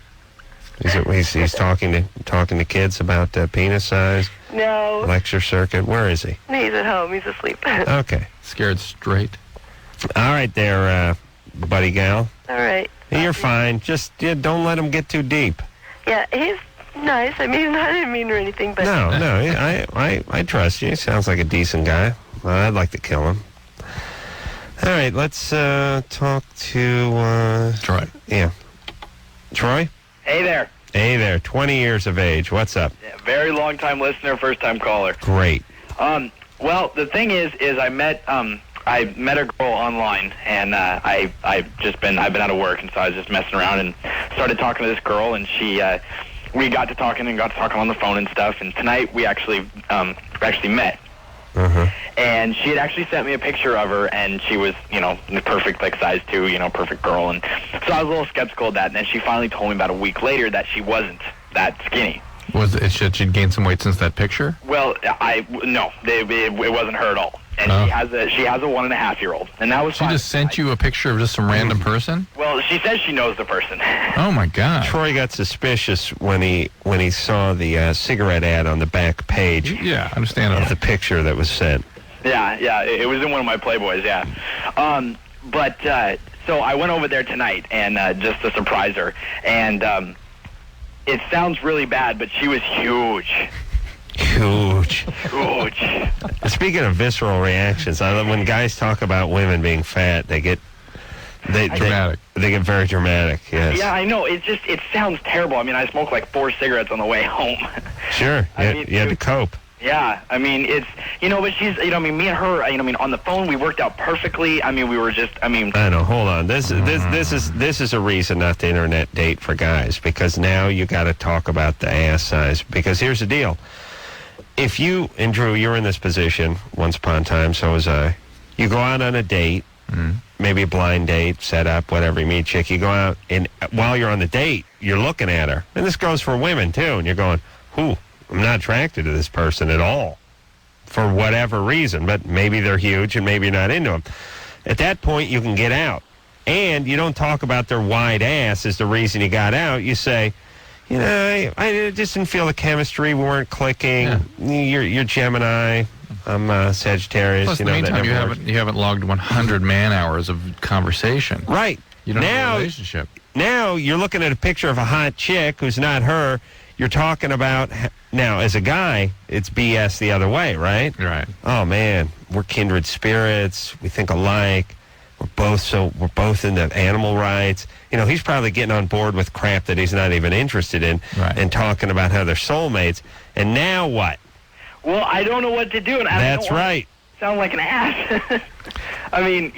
He's talking to kids about penis size? No. Lecture circuit? Where is he? He's at home. He's asleep. Okay. Scared straight. All right there, buddy gal. All right. You're fine. Just don't let him get too deep. Yeah, he's nice. I mean, I didn't mean or anything, but... No, I trust you. He sounds like a decent guy. I'd like to kill him. All right, let's talk to... Troy. Yeah. Troy? Hey there. Hey there. 20 years of age. What's up? Yeah, very long-time listener, first-time caller. Great. Well, the thing is I met a girl online, and I've been out of work, and so I was just messing around and started talking to this girl, and we got to talking on the phone and stuff, and tonight we actually met. Uh-huh. And she had actually sent me a picture of her, and she was, the perfect, size 2, perfect girl. And so I was a little skeptical of that. And then she finally told me about a week later that she wasn't that skinny. Was it she'd gained some weight since that picture? Well, no, it wasn't her at all. And she has a 1.5-year-old, and that was. She just sent you a picture of just some random person? Well, she says she knows the person. Oh my God! Troy got suspicious when he saw the cigarette ad on the back page. Yeah, understandable. Of the picture that was sent. Yeah, it was in one of my Playboys. Yeah, so I went over there tonight and just to surprise her, and it sounds really bad, but she was huge. Huge. Speaking of visceral reactions, when guys talk about women being fat, they get dramatic. They get very dramatic. Yes. Yeah, I know. It sounds terrible. I mean, I smoked 4 cigarettes on the way home. Sure. You had to cope. Yeah, I mean, it's, but she's, me and her, on the phone, we worked out perfectly. I mean, we were just, I know, hold on. This is a reason not to internet date for guys, because now you got to talk about the ass size, because here's the deal. If you, and Drew, you're in this position once upon a time, so was I. You go out on a date, maybe a blind date, set up, whatever, you meet a chick, you go out, and while you're on the date, you're looking at her. And this goes for women, too, and you're going, I'm not attracted to this person at all, for whatever reason, but maybe they're huge and maybe you're not into them. At that point, you can get out. And you don't talk about their wide ass as the reason you got out. You say, I just didn't feel the chemistry. We weren't clicking. Yeah. You're Gemini. I'm Sagittarius. Plus, in the meantime, you haven't logged 100 man-hours of conversation. Right. You don't have a relationship. Now you're looking at a picture of a hot chick who's not her. You're talking about, now, as a guy, it's BS the other way, right? Right. Oh, man, we're kindred spirits. We think alike. We're both into animal rights. He's probably getting on board with crap that he's not even interested in, and talking about how they're soulmates. And now what? Well, I don't know what to do. And That's right. Sound like an ass. I mean,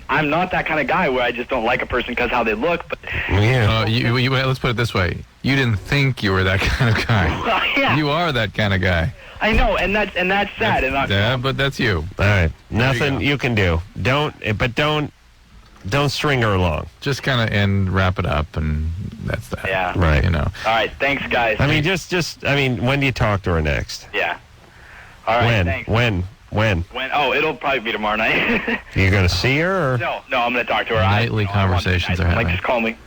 I'm not that kind of guy where I just don't like a person because how they look. But let's put it this way: you didn't think you were that kind of guy. Well, yeah. You are that kind of guy. I know, and that's sad. But that's you. All right, nothing you can do. Don't string her along. Just kind of wrap it up, and that's that. Yeah. Right. All right, thanks, guys. I mean, when do you talk to her next? Yeah. All right. Thanks. When? Oh, it'll probably be tomorrow night. You going to see her? Or? No, I'm going to talk to her. Nightly conversations are happening. Just call me.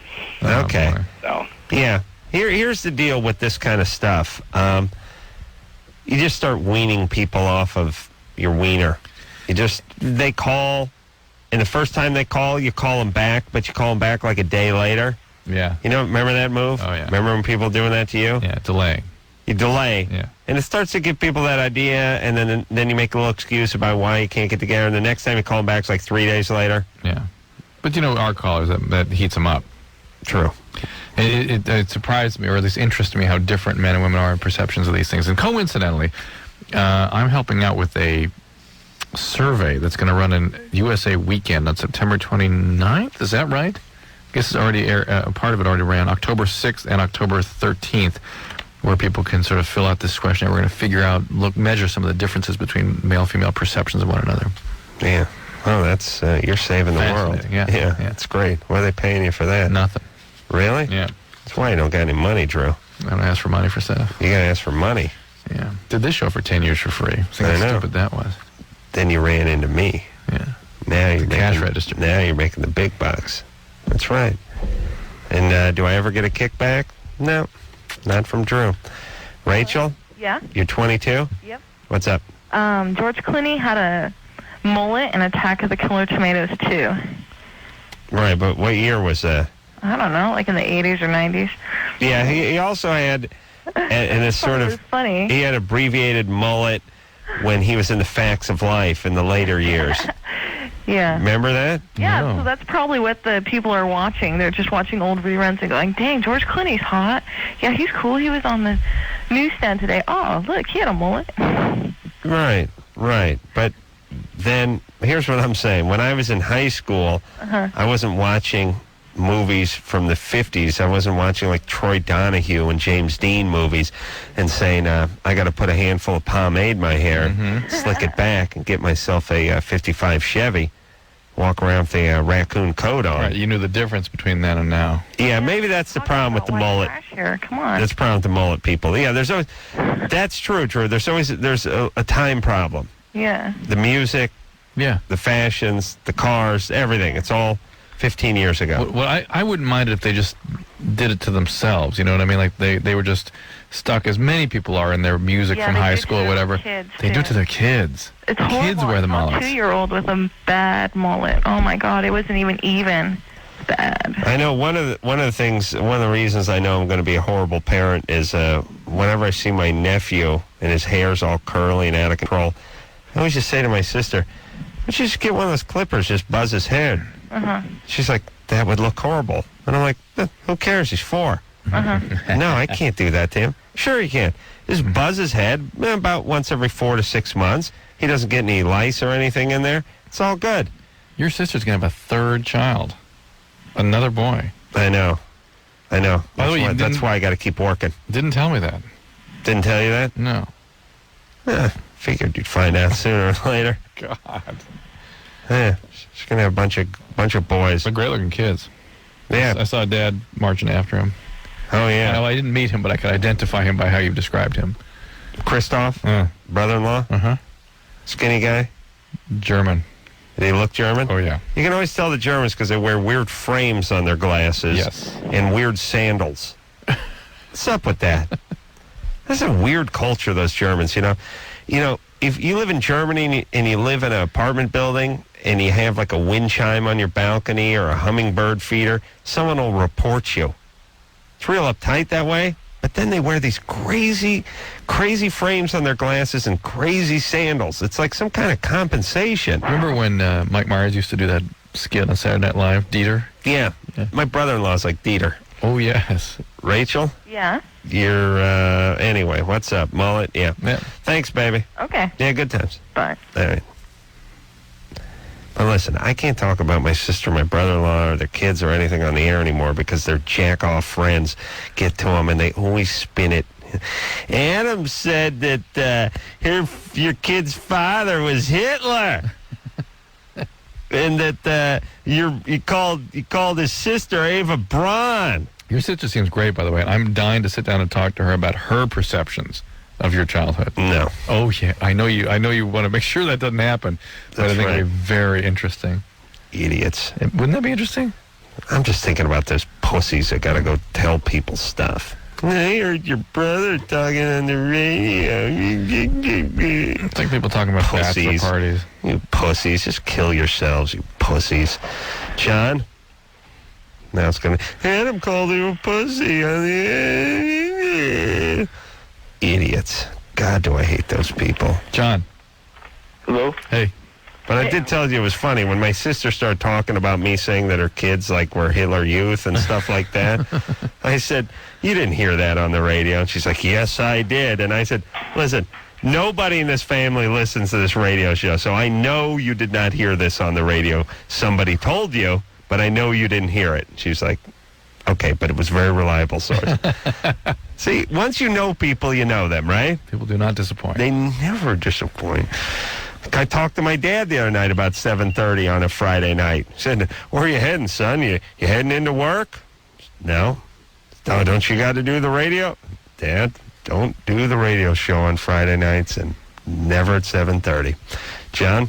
Okay. So. Yeah. Here's the deal with this kind of stuff. You just start weaning people off of your wiener. They call, and the first time they call, you call them back, but you call them back like a day later. Yeah. Remember that move? Oh, yeah. Remember when people doing that to you? Yeah, delaying. You delay. Yeah. And it starts to give people that idea, and then you make a little excuse about why you can't get together, and the next time you call them back, it's like 3 days later. Yeah. But our callers, that heats them up. True. It surprised me, or at least interested me, how different men and women are in perceptions of these things. And coincidentally, I'm helping out with a survey that's going to run in USA Weekend on September 29th. Is that right? I guess it's already part of it already ran October 6th and October 13th. where people can sort of fill out this questionnaire. We're going to figure out, measure some of the differences between male-female perceptions of one another. Yeah. Oh, that's, you're saving the world. Yeah. That's great. What are they paying you for that? Nothing. Really? Yeah. That's why you don't got any money, Drew. I don't ask for money for stuff. You got to ask for money. Yeah. Did this show for 10 years for free. See how stupid that was. Then you ran into me. Yeah. Now you're making cash register. Now you're making the big bucks. That's right. And do I ever get a kickback? No, not from Drew. Rachel? Yeah? You're 22? Yep. What's up? George Clooney had a mullet in Attack of the Killer Tomatoes 2. Right, but what year was that? I don't know, like in the 80s or 90s. Yeah, he also had, and it's sort of funny. He had abbreviated mullet when he was in the Facts of Life in the later years. Yeah. Remember that? Yeah, so that's probably what the people are watching. They're just watching old reruns and going, dang, George Clooney's hot. Yeah, he's cool. He was on the newsstand today. Oh, look, he had a mullet. Right. But then, here's what I'm saying. When I was in high school, I wasn't watching movies from the 50s. I wasn't watching like Troy Donahue and James Dean movies and saying, I got to put a handful of pomade in my hair, slick it back, and get myself a 55 Chevy, walk around with a raccoon coat on. Right, you knew the difference between then and now. Yeah, maybe that's the problem with the mullet. Come on. That's the problem with the mullet people. Yeah, there's always, that's true, Drew. There's a time problem. Yeah. The music, the fashions, the cars, everything. It's all 15 years ago. Well, I wouldn't mind it if they just did it to themselves. You know what I mean? Like they were just stuck, as many people are in their music from high school or whatever. They do it to their kids. It's horrible. Kids wear the I saw mullets. a 2-year-old with a bad mullet. Oh my God, it wasn't even even. Bad. I know one of the reasons I know I'm going to be a horrible parent is whenever I see my nephew and his hair's all curly and out of control, I always just say to my sister, "Why don't you just get one of those clippers, just buzz his hair?" She's like, "That would look horrible." And I'm like, "Who cares? He's 4." No, I can't do that to him. Sure you can. Just buzz his head about once every 4 to 6 months. He doesn't get any lice or anything in there. It's all good. Your sister's going to have a 3rd child. Another boy. I know. By the way, That's why I got to keep working. Didn't tell me that. Didn't tell you that? No. Figured you'd find out sooner or later. God. Yeah, she's going to have a bunch of boys. But great-looking kids. Yeah. I saw Dad marching after him. Oh, yeah. I didn't meet him, but I could identify him by how you described him. Christoph? Brother-in-law? Skinny guy? German. Did he look German? Oh, yeah. You can always tell the Germans because they wear weird frames on their glasses. Yes. And weird sandals. What's up with that? That's a weird culture, those Germans, you know. You know, if you live in Germany and you live in an apartment building and you have like a wind chime on your balcony or a hummingbird feeder, someone will report you. It's real uptight that way. But then they wear these crazy frames on their glasses and crazy sandals. It's like some kind of compensation. Remember when Mike Myers used to do that skit on Saturday Night Live, Dieter? Yeah. My brother-in-law's like Dieter. Oh, yes. Rachel? Yeah. You're, anyway, what's up? Mullet? Yeah. Thanks, baby. Okay. Yeah, good times. Bye. All right. But listen, I can't talk about my sister, my brother-in-law, or their kids or anything on the air anymore because their jack-off friends get to them and they always spin it. Adam said that your kid's father was Hitler. And that you called his sister Ava Braun. Your sister seems great, by the way. I'm dying to sit down and talk to her about her perceptions of your childhood. No. Oh yeah, I know you want to make sure that doesn't happen. But I think it'd be very interesting. Idiots. Wouldn't that be interesting? I'm just thinking about those pussies that got to go tell people stuff. I heard your brother talking on the radio. It's like people talking about bachelor parties. You pussies. Just kill yourselves, you pussies. John? Now it's going to... Adam called you a pussy on the... Idiots. God, do I hate those people. John. Hello? Hey. But I did tell you it was funny when my sister started talking about me saying that her kids like were Hitler Youth and stuff like that. I said, "You didn't hear that on the radio." And she's like, "Yes, I did." And I said, "Listen, nobody in this family listens to this radio show, so I know you did not hear this on the radio. Somebody told you, but I know you didn't hear it." She's like, Okay, but it was a very reliable source. See, once you know people, you know them, right? People do not disappoint. They never disappoint. I talked to my dad the other night about 7:30 on a Friday night. He said, "Where are you heading, son? You heading into work?" No. "No, don't you got to do the radio?" "Dad, don't do the radio show on Friday nights and never at 7:30. John?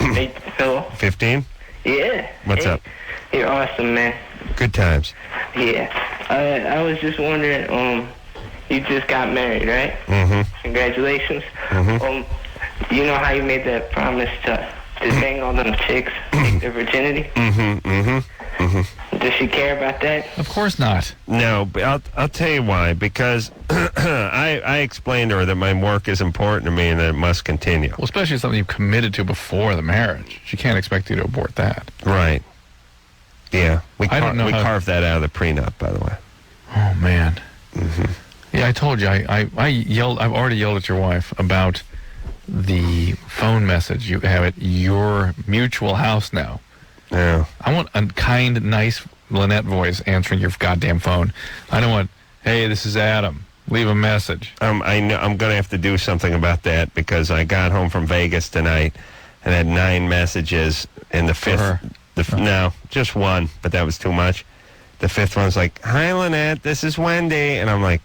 Hey, hello. 15? Yeah. What's up? You're awesome, man. Good times. Yeah. I was just wondering, you just got married, right? Mm-hmm. Congratulations. Mm-hmm. You know how you made that promise to bang all them chicks, take their virginity? Mm-hmm. Mm-hmm. Mm-hmm. Does she care about that? Of course not. No, but I'll tell you why. Because I explained to her that my work is important to me and that it must continue. Well, especially something you committed to before the marriage. She can't expect you to abort that. Right. Yeah. We don't know how- carved that out of the prenup, by the way. Oh, man. Mm-hmm. Yeah, I told you. I yelled. I've already yelled at your wife about the phone message you have at your mutual house now. Yeah. I want a kind, nice Lynette voice answering your goddamn phone. I don't want, "Hey, this is Adam. Leave a message." I know I'm going to have to do something about that because I got home from Vegas tonight and had 9 messages, and the fifth, no, just one, but that was too much. The fifth one's like, "Hi, Lynette, this is Wendy," and I'm like,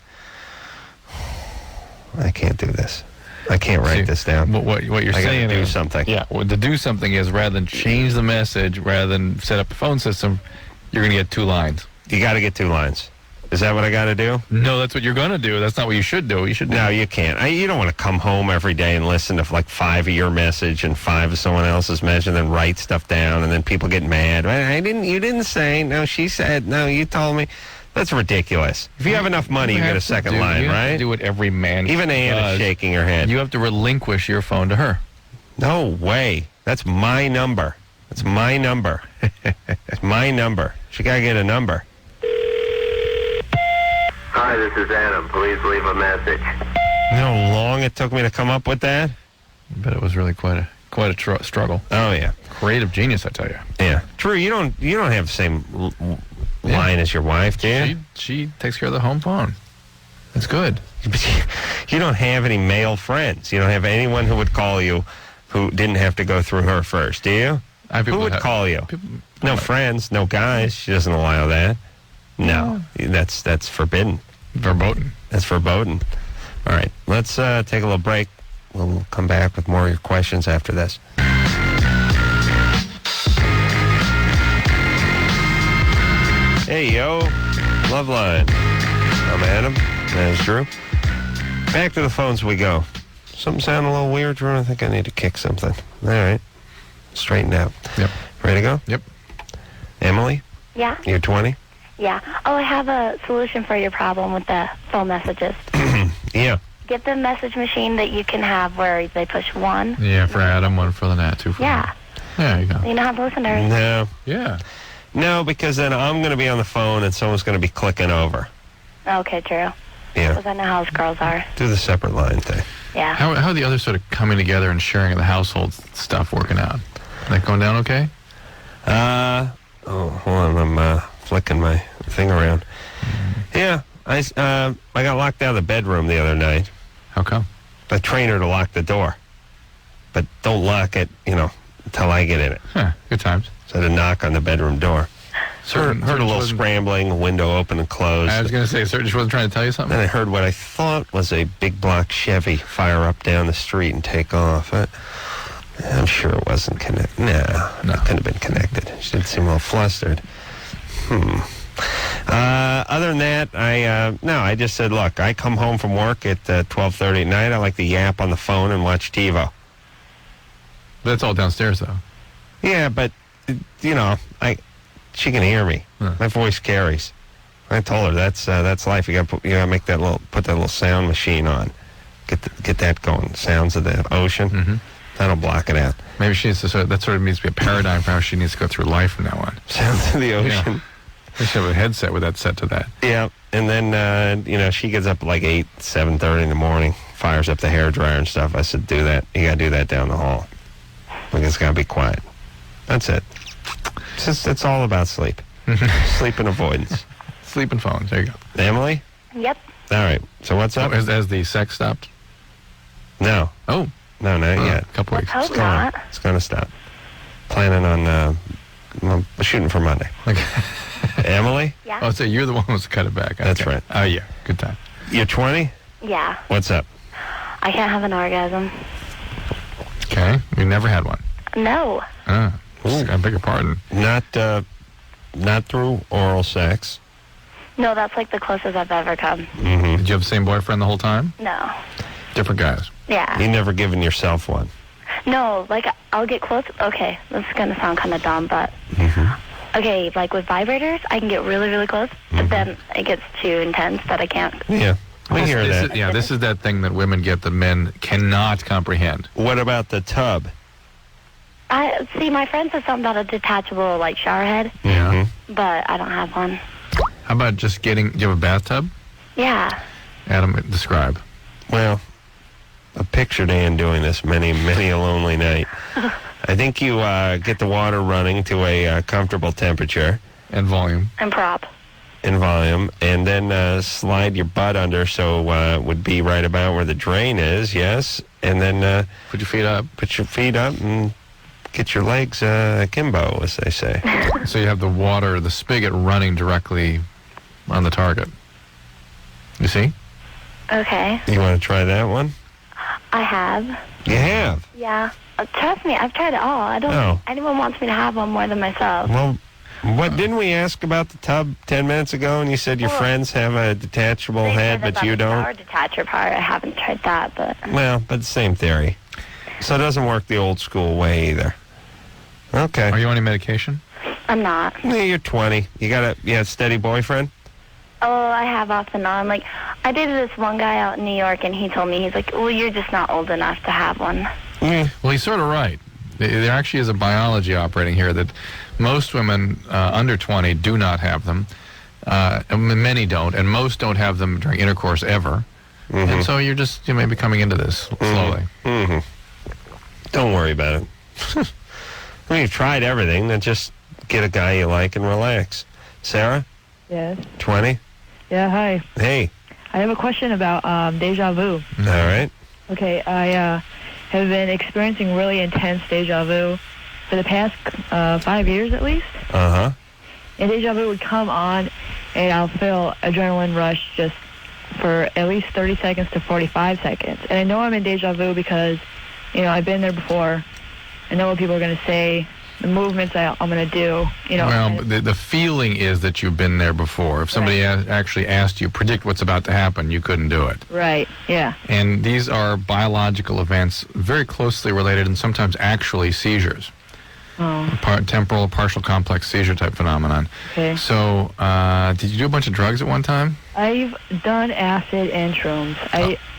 I can't do this. I can't write this down. What you're I saying gotta do is something. Yeah, well, to do something is rather than change the message, rather than set up a phone system, you're going to get 2 lines. You got to get 2 lines. Is that what I got to do? No, that's what you're going to do. That's not what you should do. You should. No, you can't. You don't want to come home every day and listen to like 5 of your message and 5 of someone else's message, and then write stuff down, and then people get mad. You didn't say. No, she said. No, you told me. That's ridiculous. If you have enough money, you get a second line, you right? have to do what every man Even Ann does. is shaking her head. You have to relinquish your phone to her. No way. That's my number. That's my number. It's my number. She got to get a number. Hi, this is Adam. Please leave a message. You know how long it took me to come up with that? I bet it was really quite a struggle. Oh yeah, creative genius, I tell you. Yeah, Drew, you don't have the same line as your wife, do you? She takes care of the home phone. That's good. You don't have any male friends. You don't have anyone who would call you who didn't have to go through her first, do you? Who would call you? No friends, no guys. She doesn't allow that. No, that's forbidden. Verboten. That's verboten. All right, let's take a little break. We'll come back with more of your questions after this. Hey, yo, Loveline. I'm Adam. That's Drew. Back to the phones we go. Something sound a little weird, Drew? I think I need to kick something. All right. Straighten out. Yep. Ready to go? Yep. Emily? Yeah? You're 20? Yeah. Oh, I have a solution for your problem with the phone messages. Yeah. Get the message machine that you can have where they push 1. Yeah, for Adam, 1 for Lynette, 2 for Yeah. There you go. You know how to listen to her. No. Yeah. No, because then I'm going to be on the phone and someone's going to be clicking over. Okay, true. Yeah. Because I know how us girls are. Do the separate line thing. Yeah. How are the others sort of coming together and sharing the household stuff working out? That going down okay? Hold on. I'm flicking my thing around. Yeah. I got locked out of the bedroom the other night. How come? I trained her to lock the door. But don't lock it, until I get in it. Huh, good times. So I had to knock on the bedroom door. Heard a little scrambling, a window open and closed. I was going to say, Serge wasn't trying to tell you something? Then I heard what I thought was a big block Chevy fire up down the street and take off. I'm sure it wasn't connected. No, it couldn't have been connected. She did seem a little flustered. Other than that, I just said, look, I come home from work at 12:30 at night. I like to yap on the phone and watch TiVo. That's all downstairs, though. Yeah, but, she can hear me. My voice carries. I told her that's life. You got to make put that little sound machine on. Get that going. Sounds of the ocean. Mm-hmm. That'll block it out. Maybe she needs to that sort of needs to be a paradigm for how she needs to go through life from now on. Sounds of the ocean. Yeah. We should have a headset with that set to that. Yeah, and then she gets up at like 7:30 in the morning, fires up the hairdryer and stuff. I said, do that. You got to do that down the hall. Like it's got to be quiet. That's it. It's all about sleep. Sleep and avoidance. Sleeping phones. There you go. Emily? Yep. All right. So what's up? Has the sex stopped? No. Oh. No, not yet. A couple weeks. Hope not. It's going to stop. Planning on shooting for Monday. Okay. Emily? Yeah. Oh, so you're the one who wants to cut it back. That's Okay. right. Oh, yeah. Good time. You're 20? Yeah. What's up? I can't have an orgasm. Okay. You never had one? No. I beg your pardon. Not through oral sex. No, that's like the closest I've ever come. Mm-hmm. Did you have the same boyfriend the whole time? No. Different guys? Yeah. You never given yourself one? No, like I'll get close. Okay, this is gonna sound kind of dumb, but okay, like with vibrators, I can get really, really close, but then it gets too intense that I can't. Yeah, we hear that. This is that thing that women get that men cannot comprehend. What about the tub? I see. My friend said something about a detachable like shower head, Yeah. but I don't have one. How about just getting? Do you have a bathtub? Yeah. Adam, describe. Well, I pictured Ann doing this many a lonely night. I think you get the water running to a comfortable temperature. And volume. And prop. And volume. And then slide your butt under so it would be right about where the drain is, yes. And then put your feet up. Put your feet up and get your legs akimbo, as they say. So you have the water, the spigot running directly on the target. You see? Okay. You want to try that one? I have. You have? Yeah. Trust me, I've tried it all. I don't Oh. think anyone wants me to have one more than myself. Well, what didn't we ask about the tub 10 minutes ago? And you said your friends have a detachable head, but you don't. Shower detacher part, I haven't tried that, but. Well, but the same theory. So it doesn't work the old school way either. Okay. Are you on any medication? I'm not. Yeah, you're 20. You got a steady boyfriend? Oh, I have off and on. Like, I dated this one guy out in New York, and he told me, he's like, well, you're just not old enough to have one. Well, he's sort of right. There actually is a biology operating here that most women under 20 do not have them. And many don't, and most don't have them during intercourse ever. And so you may be coming into this slowly. Don't worry about it. I mean, you've tried everything. Then just get a guy you like and relax. Sarah? Yes. 20? Yeah, hi. Hey. I have a question about deja vu. All right. Okay, I have been experiencing really intense deja vu for the past 5 years at least. Uh-huh. And deja vu would come on, and I'll feel adrenaline rush just for at least 30 seconds to 45 seconds. And I know I'm in deja vu because, I've been there before. I know what people are going to say, the movements I'm going to do, Well, the feeling is that you've been there before. If somebody actually asked you, predict what's about to happen, you couldn't do it. Right, yeah. And these are biological events very closely related and sometimes actually seizures. Oh. Temporal, partial complex seizure type phenomenon. Okay. So, did you do a bunch of drugs at one time? I've done acid and shrooms.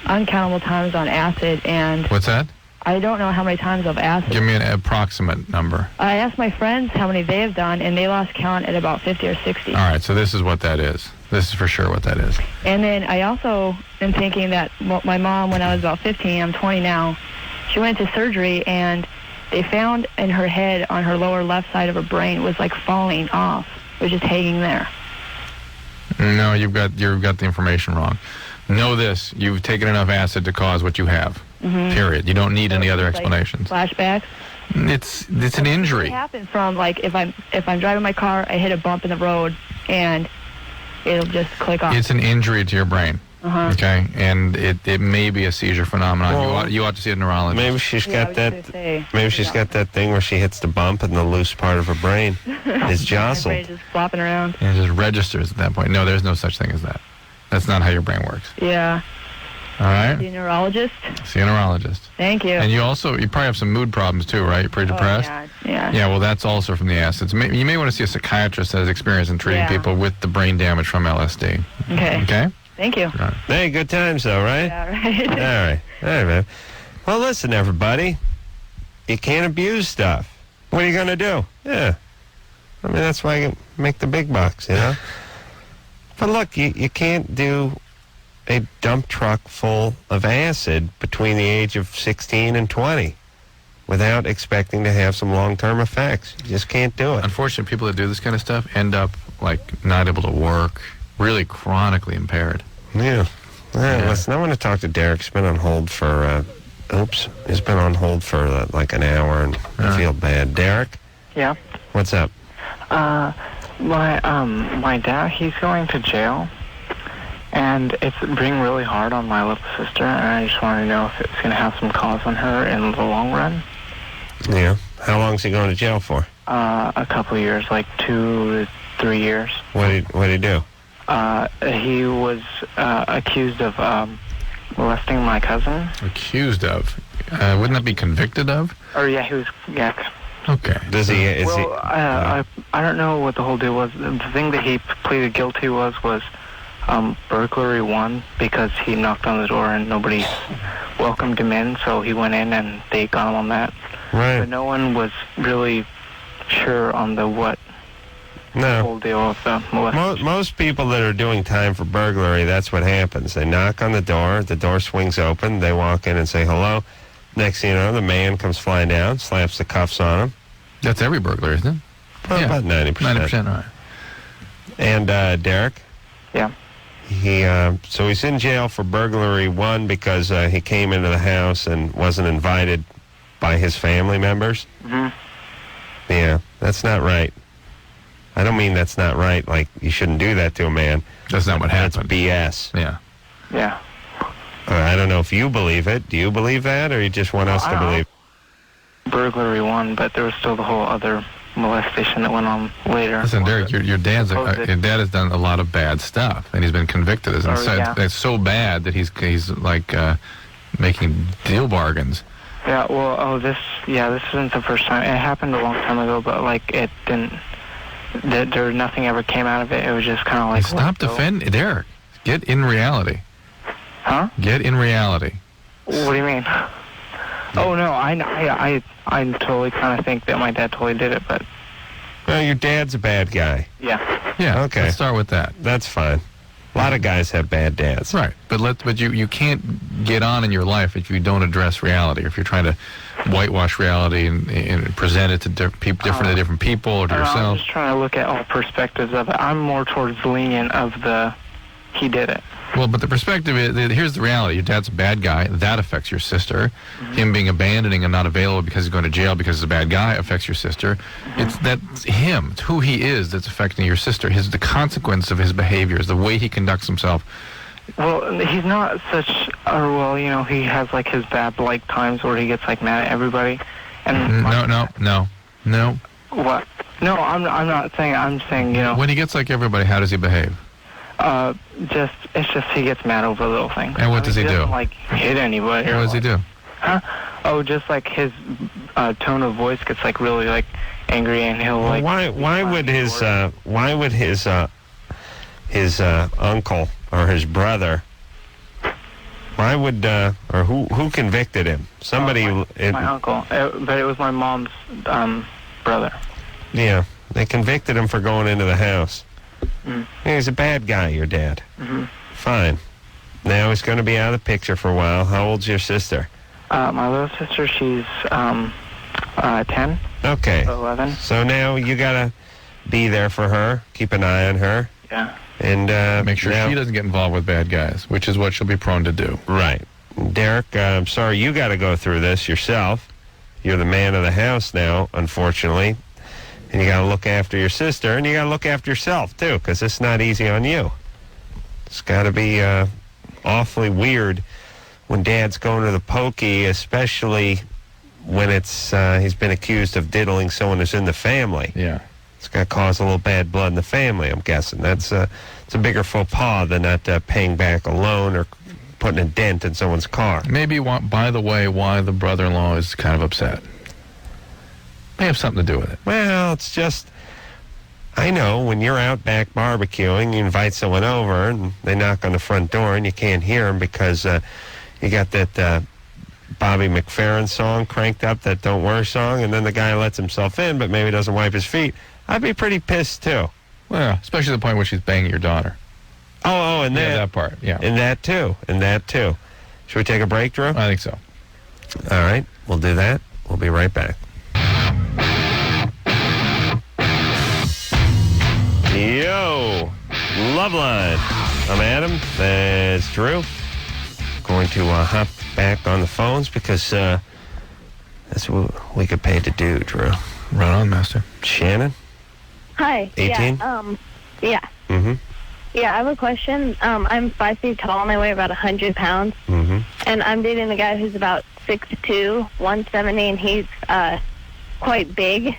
Uncountable times on acid and... What's that? I don't know how many times of acid. Give me an approximate number. I asked my friends how many they have done, and they lost count at about 50 or 60. All right, so this is what that is. This is for sure what that is. And then I also am thinking that my mom, when I was about 15, I'm 20 now, she went to surgery, and they found in her head, on her lower left side of her brain, was like falling off. It was just hanging there. No, you've got the information wrong. Know this: you've taken enough acid to cause what you have. Mm-hmm. Period. You don't need any other explanations. Flashbacks. It's an injury. It happens from like if I'm driving my car, I hit a bump in the road, and it'll just click off. It's an injury to your brain. Uh-huh. Okay, and it may be a seizure phenomenon. Well, you ought to see a neurologist. Maybe she's got that. Maybe she's got that thing where she hits the bump and the loose part of her brain is jostled. My brain's just flopping around. And it just registers at that point. No, there's no such thing as that. That's not how your brain works. Yeah. All right. See a neurologist. See a neurologist. Thank you. And you probably have some mood problems too, right? You're pretty depressed. Yeah. Yeah. Well, that's also from the acids. You may want to see a psychiatrist that has experience in treating people with the brain damage from LSD. Okay. Okay. Thank you. Hey, good times though, right? Yeah, right. All right, man. Well, listen, everybody. You can't abuse stuff. What are you gonna do? Yeah. I mean, that's why you make the big bucks, But look, you can't do a dump truck full of acid between the age of 16 and 20 without expecting to have some long-term effects. You just can't do it. Unfortunately, people that do this kind of stuff end up like not able to work, really chronically impaired. Yeah. Listen, I want to talk to Derek. He's been on hold for, he's been on hold for like an hour, and I feel bad. Derek? Yeah. What's up? My dad, he's going to jail, and it's being really hard on my little sister, and I just want to know if it's going to have some cause on her in the long run. Yeah. How long is he going to jail for? A couple of years, like 2 to 3 years. What did he do? He was accused of molesting my cousin. Accused of? Wouldn't that be convicted of? Or yeah, he was. Yeah. Okay. Does he? I don't know what the whole deal was. The thing that he pleaded guilty was burglary 1, because he knocked on the door and nobody welcomed him in, so he went in and they got him on that. Right. But no one was really sure on the whole deal of the molestation. Most people that are doing time for burglary, that's what happens. They knock on the door swings open, they walk in and say hello. Next thing you know, the man comes flying down, slaps the cuffs on him. That's every burglar, isn't it? Well, about 90%. 90%, all right. And Derek? Yeah. So he's in jail for burglary 1 because he came into the house and wasn't invited by his family members. Mm-hmm. Yeah, that's not right. I don't mean that's not right, like you shouldn't do that to a man. That's not what happened. That's BS. Yeah. Yeah. I don't know if you believe it. Do you believe that, or you just want us to believe? Burglary 1, but there was still the whole other molestation that went on later. Listen, Derek, your dad has done a lot of bad stuff, and he's been convicted. It's so bad that he's like making deal bargains. Yeah. Well, this isn't the first time. It happened a long time ago, but like it didn't. There nothing ever came out of it. It was just kind of like. Stop defending, Derek. Get in reality. Huh? Get in reality. What do you mean? Oh no, I totally kind of think that my dad totally did it, but. Well, your dad's a bad guy. Yeah. Yeah. Okay. Let's start with that. That's fine. A lot of guys have bad dads. Right. But you can't get on in your life if you don't address reality. If you're trying to whitewash reality and present it to different people or to yourself. I'm just trying to look at all perspectives of it. I'm more towards lenient of he did it. Well, but the perspective is, here's the reality. Your dad's a bad guy. That affects your sister. Mm-hmm. Him being abandoning and not available because he's going to jail because he's a bad guy affects your sister. Mm-hmm. That's him. It's who he is that's affecting your sister. The consequence of his behaviors, the way he conducts himself. Well, he's not such, he has like his bad times where he gets like mad at everybody. And No. What? No, I'm not saying. I'm saying, When he gets like everybody, how does he behave? It's just he gets mad over little things. And what does he do? Doesn't, like, hit anybody. What does he do? Huh? Oh, just like his tone of voice gets like really like angry, and he'll like. Why would his uncle or his brother? Why would or who convicted him? Somebody. My uncle, but it was my mom's brother. Yeah, they convicted him for going into the house. Mm. Yeah, he's a bad guy, your dad. Mm-hmm. Fine. Now he's going to be out of the picture for a while. How old's your sister? My little sister, she's 10. Okay. 11. So now you got to be there for her. Keep an eye on her. Yeah. And make sure she doesn't get involved with bad guys, which is what she'll be prone to do. Right. Derek, I'm sorry you got to go through this yourself. You're the man of the house now, unfortunately. And you got to look after your sister, and you got to look after yourself, too, because it's not easy on you. It's got to be awfully weird when Dad's going to the pokey, especially when it's he's been accused of diddling someone who's in the family. Yeah. It's going to cause a little bad blood in the family, I'm guessing. It's a bigger faux pas than not paying back a loan or putting a dent in someone's car. Maybe, by the way, why the brother-in-law is kind of upset. May have something to do with it. Well, it's just, I know, when you're out back barbecuing, you invite someone over, and they knock on the front door, and you can't hear them because you got that Bobby McFerrin song cranked up, that Don't Worry song, and then the guy lets himself in, but maybe doesn't wipe his feet. I'd be pretty pissed, too. Well, especially the point where she's banging your daughter. Oh, and that part, yeah. And that, too. Should we take a break, Drew? I think so. All right, we'll do that. We'll be right back. Yo, Loveline. I'm Adam. That's Drew. Going to hop back on the phones because that's what we get paid to do, Drew. Right on, Master. Shannon? Hi. 18? Yeah. Mm-hmm. Yeah, I have a question. I'm 5 feet tall and I weigh about 100 pounds. Mm-hmm. And I'm dating a guy who's about 6'2", 170, and he's quite big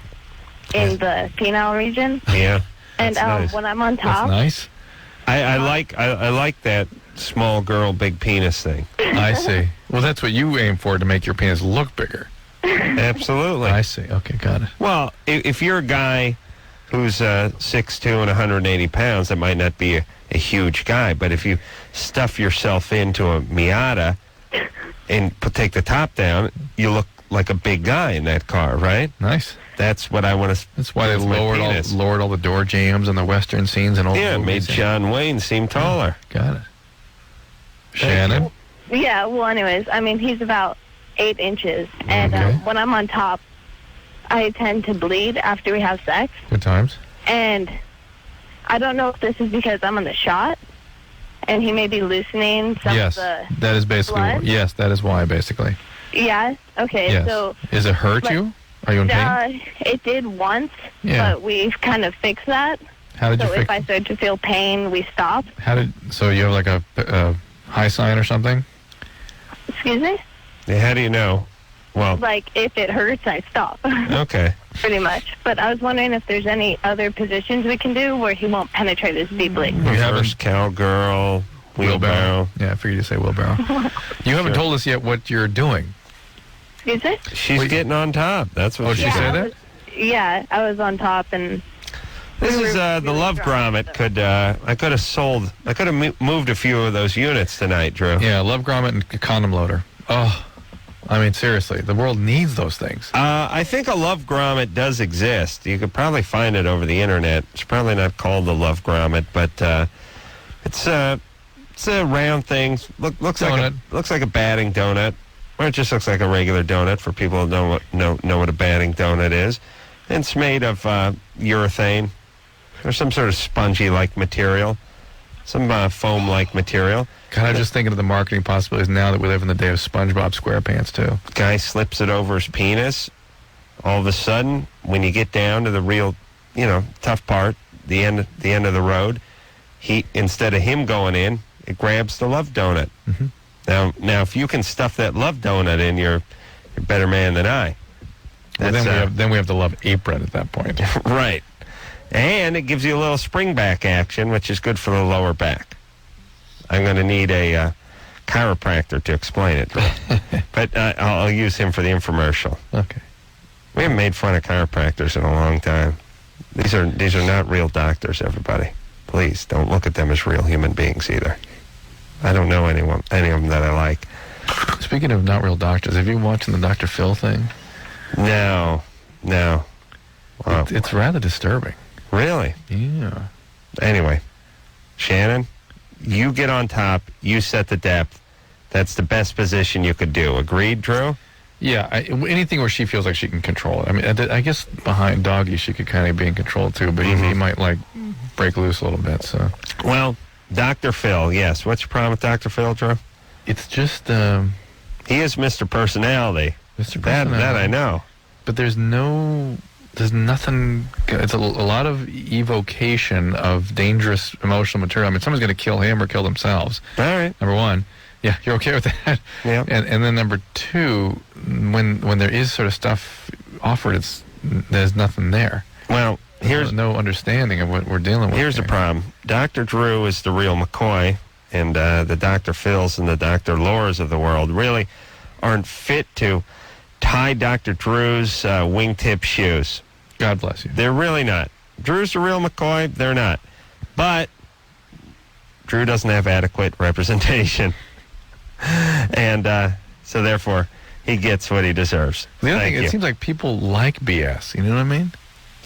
in the penile region. Yeah. And nice. when I'm on top... That's nice. I like that small girl, big penis thing. I see. Well, that's what you aim for, to make your penis look bigger. Absolutely. I see. Okay, got it. Well, if you're a guy who's 6'2" and 180 pounds, that might not be a huge guy. But if you stuff yourself into a Miata and take the top down, you look like a big guy in that car, right? Nice. That's what I want to. That's why they lowered all the door jams and the Western scenes and all. Yeah, it made John Wayne seem taller. Got it. Shannon? Yeah, well, anyways, I mean, he's about 8 inches. And when I'm on top, I tend to bleed after we have sex. Good times. And I don't know if this is because I'm on the shot, and he may be loosening some of the that is basically. blood. Yes, that is why, basically. Yeah, okay, Yes. so... Is it hurt you? Are you in pain? It did once, Yeah. but we've kind of fixed that. How did you So fix if I start to feel pain, we stop. So you have like a high sign or something? Excuse me? Yeah, how do you know? Well, Like, if it hurts, I stop. okay. Pretty much. But I was wondering if there's any other positions we can do where he won't penetrate as deeply. Reverse cowgirl, wheelbarrow. Yeah, I figured you'd say wheelbarrow. You haven't told us yet what you're doing. Excuse me? She's getting on top. That's what she said that? Yeah, I was on top, and... This is the Love Grommet. I could have moved a few of those units tonight, Drew. Yeah, Love Grommet and condom loader. Oh, I mean, seriously, the world needs those things. I think a Love Grommet does exist. You could probably find it over the internet. It's probably not called the Love Grommet, but it's a round thing. Looks like a batting donut, or it just looks like a regular donut for people who know what a batting donut is. And it's made of urethane or some sort of spongy-like material, some foam-like material. God, I'm just thinking of the marketing possibilities now that we live in the day of SpongeBob SquarePants, too. Guy slips it over his penis. All of a sudden, when you get down to the real, tough part, the end of the road, instead of him going in, it grabs the Love Donut. Mm-hmm. Now, if you can stuff that Love Donut in, you're a better man than I. Well, then we have the Love Apron at that point. Right. And it gives you a little spring back action, which is good for the lower back. I'm going to need a chiropractor to explain it. But I'll use him for the infomercial. Okay. We haven't made fun of chiropractors in a long time. These are not real doctors, everybody. Please, don't look at them as real human beings either. I don't know any of them that I like. Speaking of not real doctors, have you been watching the Dr. Phil thing? No. Wow. It's rather disturbing. Really? Yeah. Anyway, Shannon, you get on top, you set the depth. That's the best position you could do. Agreed, Drew? Yeah, anything where she feels like she can control it. I mean, I guess behind Doggy she could kind of be in control too, but he might break loose a little bit. So, well, Dr. Phil, yes. What's your problem with Dr. Phil, Drew? It's just he is Mr. Personality. Mr. Personality. That I know. But there's nothing. It's a lot of evocation of dangerous emotional material. I mean, someone's going to kill him or kill themselves. All right. Number one. Yeah, you're okay with that? Yeah. And then number two, when there is sort of stuff offered, there's nothing there. Well, here's no understanding of what we're dealing with. Here's the problem. Dr. Drew is the real McCoy, and the Dr. Phils and the Dr. Lauras of the world really aren't fit to tie Dr. Drew's wingtip shoes. God bless you. They're really not. Drew's the real McCoy. They're not. But Drew doesn't have adequate representation. And so, therefore, he gets what he deserves. The other thing, it seems like people like BS. You know what I mean?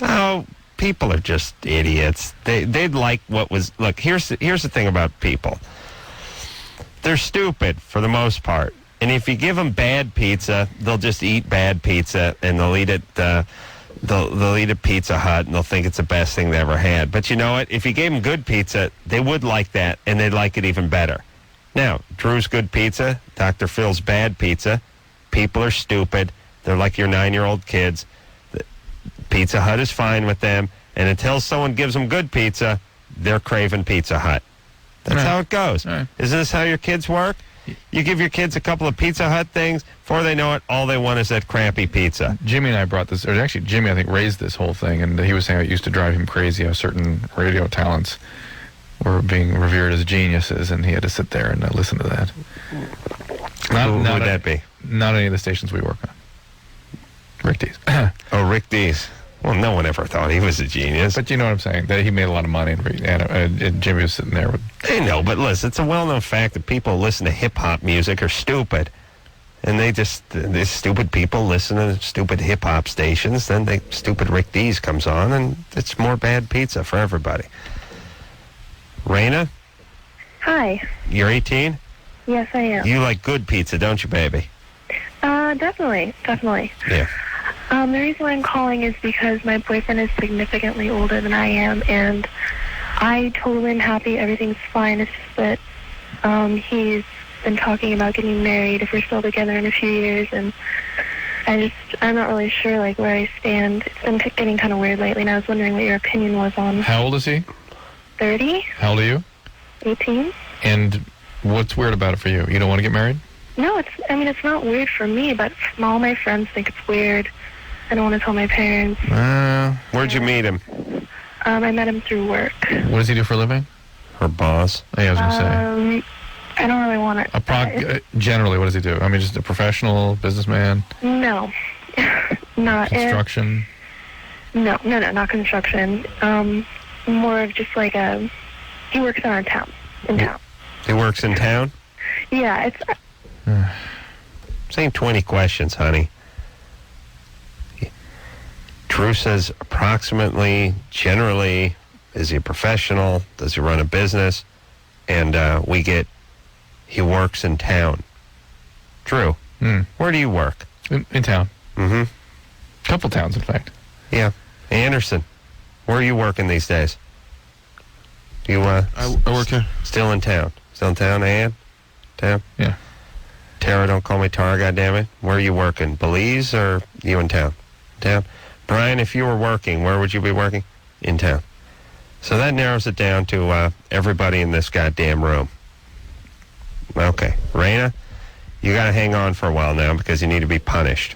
Oh, people are just idiots. They'd like what was... Look, here's the thing about people. They're stupid for the most part. And if you give them bad pizza, they'll just eat bad pizza, and they'll eat it they'll eat a Pizza Hut and they'll think it's the best thing they ever had. But you know what? If you gave them good pizza, they would like that, and they'd like it even better. Now, Drew's good pizza, Dr. Phil's bad pizza. People are stupid. They're like your 9-year-old kids. Pizza Hut is fine with them, and until someone gives them good pizza, they're craving Pizza Hut. That's how it goes. Isn't this how your kids work? You give your kids a couple of Pizza Hut things, before they know it, all they want is that crappy pizza. Jimmy and I brought this, or actually Jimmy, I think, raised this whole thing, and he was saying it used to drive him crazy how certain radio talents were being revered as geniuses, and he had to sit there and listen to that. Who would that be? Not any of the stations we work on. Rick Dees. Oh, Rick Dees. Well, no one ever thought he was a genius. But you know what I'm saying? That he made a lot of money, and Jimmy was sitting there with... I know, but listen, it's a well-known fact that people who listen to hip-hop music are stupid. And these stupid people listen to stupid hip-hop stations, then stupid Rick Dees comes on, and it's more bad pizza for everybody. Raina? Hi. You're 18? Yes, I am. You like good pizza, don't you, baby? Definitely. Yeah. The reason why I'm calling is because my boyfriend is significantly older than I am, and I totally am happy. Everything's fine. It's just that he's been talking about getting married if we're still together in a few years, and I'm not really sure like where I stand. It's been getting kind of weird lately, and I was wondering what your opinion was on. How old is he? 30. How old are you? 18. And what's weird about it for you? You don't want to get married? No, it's not weird for me, but all my friends think it's weird. I don't want to tell my parents. Where'd you meet him? I met him through work. What does he do for a living? Her boss. Oh, yeah, I was going to say. I don't really want to. Generally, what does he do? I mean, just a professional businessman? No. Not construction? No, not construction. More of just like he works in our town. He works in town? Yeah, it's... Same 20 questions, honey. Drew says approximately, generally, is he a professional? Does he run a business? And we get, he works in town. Drew, where do you work? In town. Mm-hmm. Couple towns, in fact. Yeah. Anderson, where are you working these days? You, I work here. Still in town. Still in town, Ann? Town? Yeah. Tara, don't call me Tara, goddammit. Where are you working? Belize or you in town? Town? Brian, if you were working, where would you be working? In town. So that narrows it down to everybody in this goddamn room. Okay. Raina, you got to hang on for a while now because you need to be punished.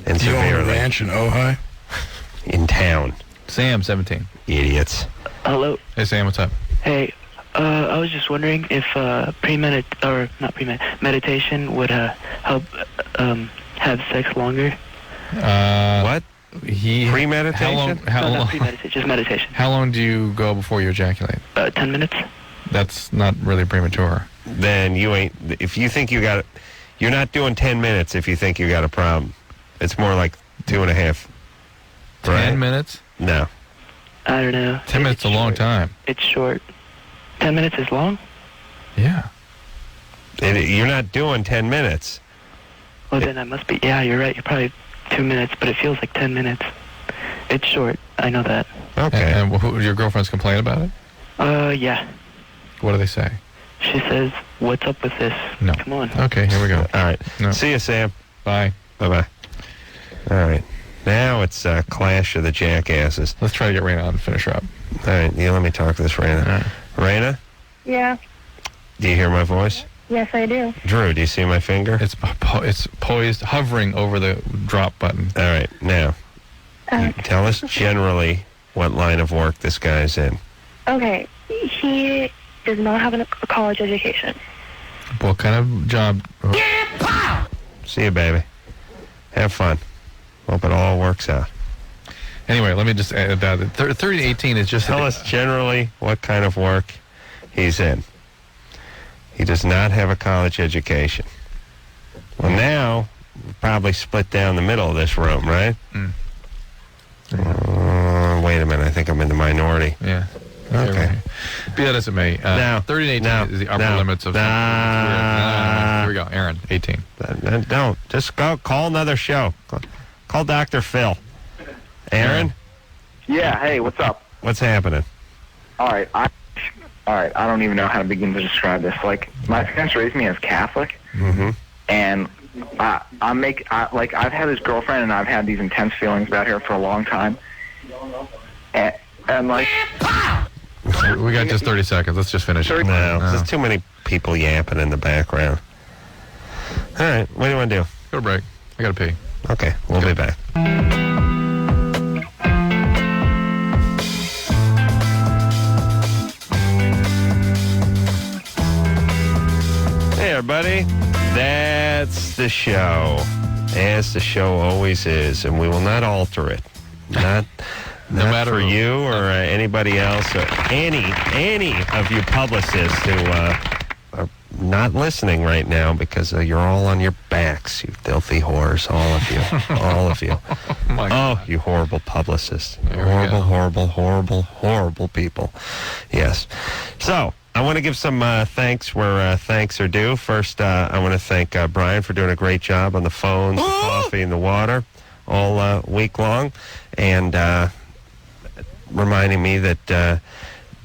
And you severely. own a ranch in Ojai? In town. Sam, 17. Idiots. Hello. Hey, Sam, what's up? Hey, I was just wondering if meditation would help have sex longer. What? Premeditation? How long? Not premeditation, just meditation. How long do you go before you ejaculate? 10 minutes. That's not really premature. Then you ain't. If you think you got it, you're not doing 10 minutes. If you think you got a problem, it's more like 2.5. 10 minutes? No. I don't know. 10 minutes is a long time. It's short. 10 minutes is long? Yeah. You're not doing 10 minutes. Well, then I must be. Yeah, you're right. You're probably 2 minutes, but it feels like 10 minutes. It's short. I know that. Okay. And your girlfriends complain about it? Yeah. What do they say? She says, "What's up with this?" No. Come on. Okay, here we go. All right. No. See you, Sam. Bye. Bye-bye. All right. Now it's Clash of the Jackasses. Let's try to get Raina on and finish her up. All right. You let me talk to this Raina. Right. Raina, Yeah. do you hear my voice? Yes, I do. Drew, do you see my finger? It's poised, hovering over the drop button. All right. Now, tell us generally what line of work this guy's in. Okay. He does not have a college education. What kind of job? See you, baby. Have fun. Hope it all works out. Anyway, let me just add that 30 to 18 is just... Tell us generally what kind of work he's in. He does not have a college education. Well, now, we're probably split down the middle of this room, right? Wait a minute. I think I'm in the minority. Yeah. Okay. Be that as it may. Now, 30 to 18 is the upper limits of... Here we go. Aaron, 18. Don't. Just go call another show. Call Dr. Phil. Aaron? Yeah, hey, what's up? What's happening? All right, I don't even know how to begin to describe this. Like, my parents raised me as Catholic, and I've had this girlfriend, and I've had these intense feelings about her for a long time, and like... We got just 30 seconds. Let's just finish it. No, there's too many people yapping in the background. All right, what do you want to do? Go to break. I got to pee. Okay, we'll be back. Hey, everybody. That's the show, as the show always is, and we will not alter it. Not matter for you or anybody else, or any of you publicists who are not listening right now because you're all on your backs, you filthy whores, all of you, all of you. Oh, you horrible publicists. Horrible people. Yes. So, I want to give some thanks where thanks are due. First, I want to thank Brian for doing a great job on the phones, the coffee, and the water all week long, and reminding me that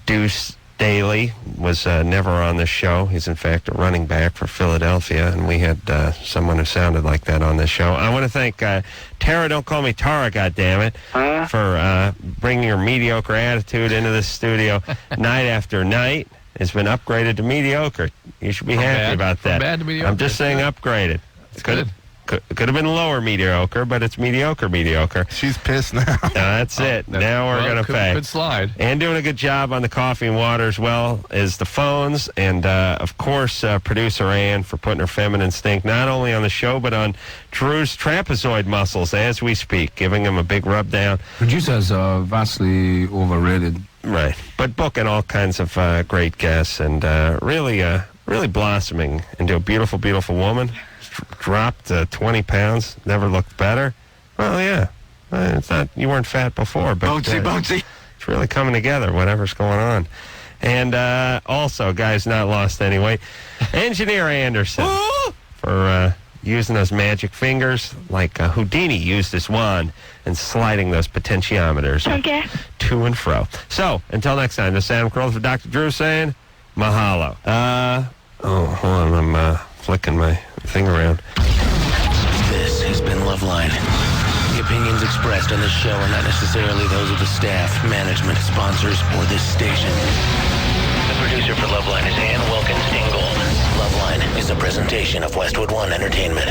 Deuce Daly was never on the show. He's, in fact, a running back for Philadelphia, and we had someone who sounded like that on this show. I want to thank Tara, don't call me Tara, goddammit, for bringing her mediocre attitude into the studio night after night. It's been upgraded to mediocre. You should be happy about that. Bad to mediocre. I'm just saying upgraded. It's good. Could have been lower mediocre, but it's mediocre. She's pissed now. That's it. Now we're going to pay. Could slide. And doing a good job on the coffee and water as well as the phones. And, of course, producer Ann for putting her feminine stink not only on the show, but on Drew's trapezoid muscles as we speak, giving him a big rub down. Producer's vastly overrated. Right. But booking all kinds of great guests and really blossoming into a beautiful, beautiful woman. Dropped 20 pounds, never looked better. Well, yeah. It's not, you weren't fat before, but bouncy. It's really coming together, whatever's going on. And also, guys, not lost anyway, Engineer Anderson for using those magic fingers like Houdini used his wand and sliding those potentiometers to and fro. So, until next time, this is Adam Carolla for Dr. Drew saying mahalo. Hold on, I'm flicking my thing around. This has been Loveline. The opinions expressed on this show are not necessarily those of the staff, management, sponsors, or this station. The producer for Loveline is Ann Wilkins Ingold. Loveline is a presentation of Westwood One Entertainment.